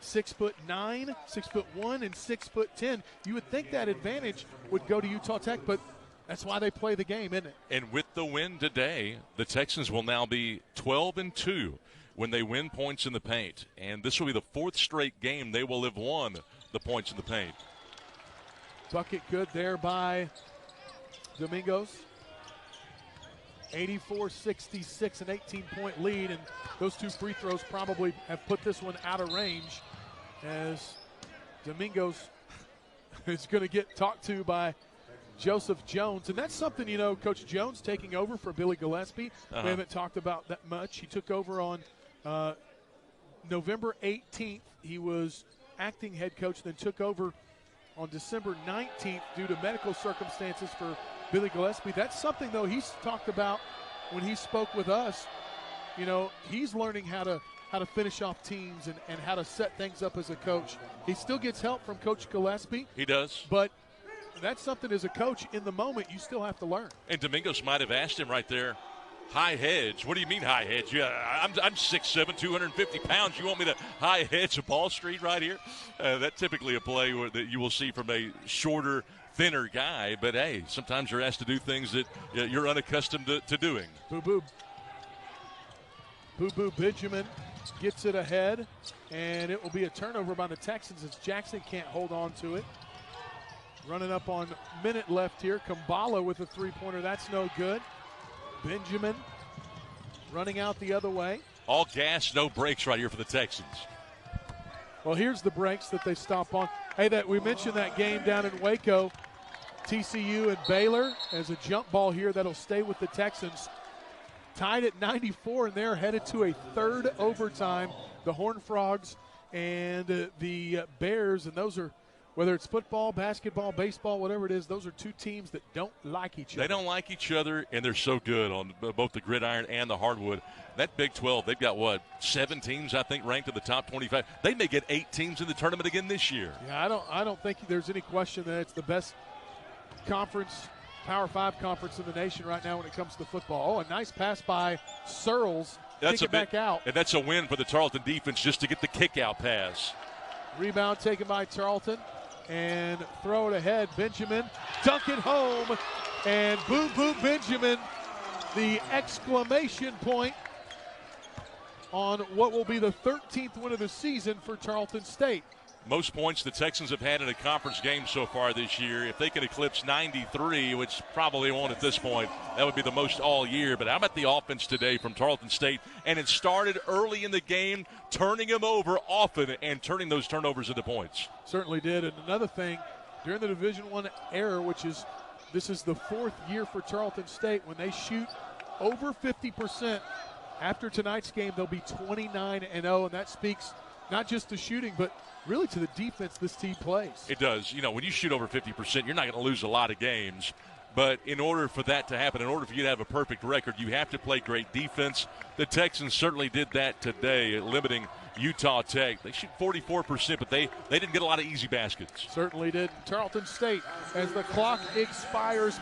6'9", 6'1", and 6'10". You would think that advantage would go to Utah Tech, but that's why they play the game, isn't it? And with the win today, the Texans will now be 12-2 when they win points in the paint. And this will be the 4th straight game they will have won the points in the paint. Bucket good there by Domingos. 84-66, an 18-point lead, and those 2 free throws probably have put this one out of range as Domingos is going to get talked to by Joseph Jones. And that's something, you know, Coach Jones taking over for Billy Gillespie. We haven't talked about that much. He took over on November 18th. He was acting head coach, then took over on December 19th due to medical circumstances for Billy Gillespie. That's something, though, he's talked about when he spoke with us. You know, he's learning how to finish off teams and how to set things up as a coach. He still gets help from Coach Gillespie. He does. But that's something as a coach in the moment you still have to learn. And Domingos might have asked him right there, high hedge. What do you mean high hedge? Yeah, I'm 6'7", 250 pounds. You want me to high hedge a ball screen right here? That's typically a play that you will see from a shorter, thinner guy. But, hey, sometimes you're asked to do things that you're unaccustomed to doing. Boo Benjamin gets it ahead, and it will be a turnover by the Texans as Jackson can't hold on to it. Running up on minute left here. Kambala with a three-pointer. That's no good. Benjamin running out the other way. All gas, no brakes right here for the Texans. Well, here's the brakes that they stop on. Hey, that we mentioned that game down in Waco, TCU and Baylor, as a jump ball here that'll stay with the Texans. Tied at 94, and they're headed to a third overtime. The Horned Frogs and the Bears, and those are, whether it's football, basketball, baseball, whatever it is, those are 2 teams that don't like each other. They don't like each other, and they're so good on both the gridiron and the hardwood. That Big 12, they've got, 7 teams, I think, ranked in the top 25. They may get 8 teams in the tournament again this year. Yeah, I don't think there's any question that it's the best conference, Power 5 conference in the nation right now when it comes to football. Oh, a nice pass by Searles. That's Kick it back out. And that's a win for the Tarleton defense just to get the kick-out pass. Rebound taken by Tarleton. And throw it ahead. Benjamin, dunk it home. And boom, boom, Benjamin, the exclamation point on what will be the 13th win of the season for Tarleton State. Most points the Texans have had in a conference game so far this year. If they can eclipse 93, which probably won't at this point, that would be the most all year. But how about the offense today from Tarleton State? And it started early in the game, turning them over often and turning those turnovers into points. Certainly did. And another thing, during the Division I era, this is the 4th year for Tarleton State, when they shoot over 50%, after tonight's game, they'll be 29-0, and that speaks not just to shooting, but really to the defense this team plays. It does. You know, when you shoot over 50%, you're not going to lose a lot of games. But in order for that to happen, in order for you to have a perfect record, you have to play great defense. The Texans certainly did that today, limiting Utah Tech. They shoot 44%, but they didn't get a lot of easy baskets. Certainly did. Tarleton State, as the clock expires,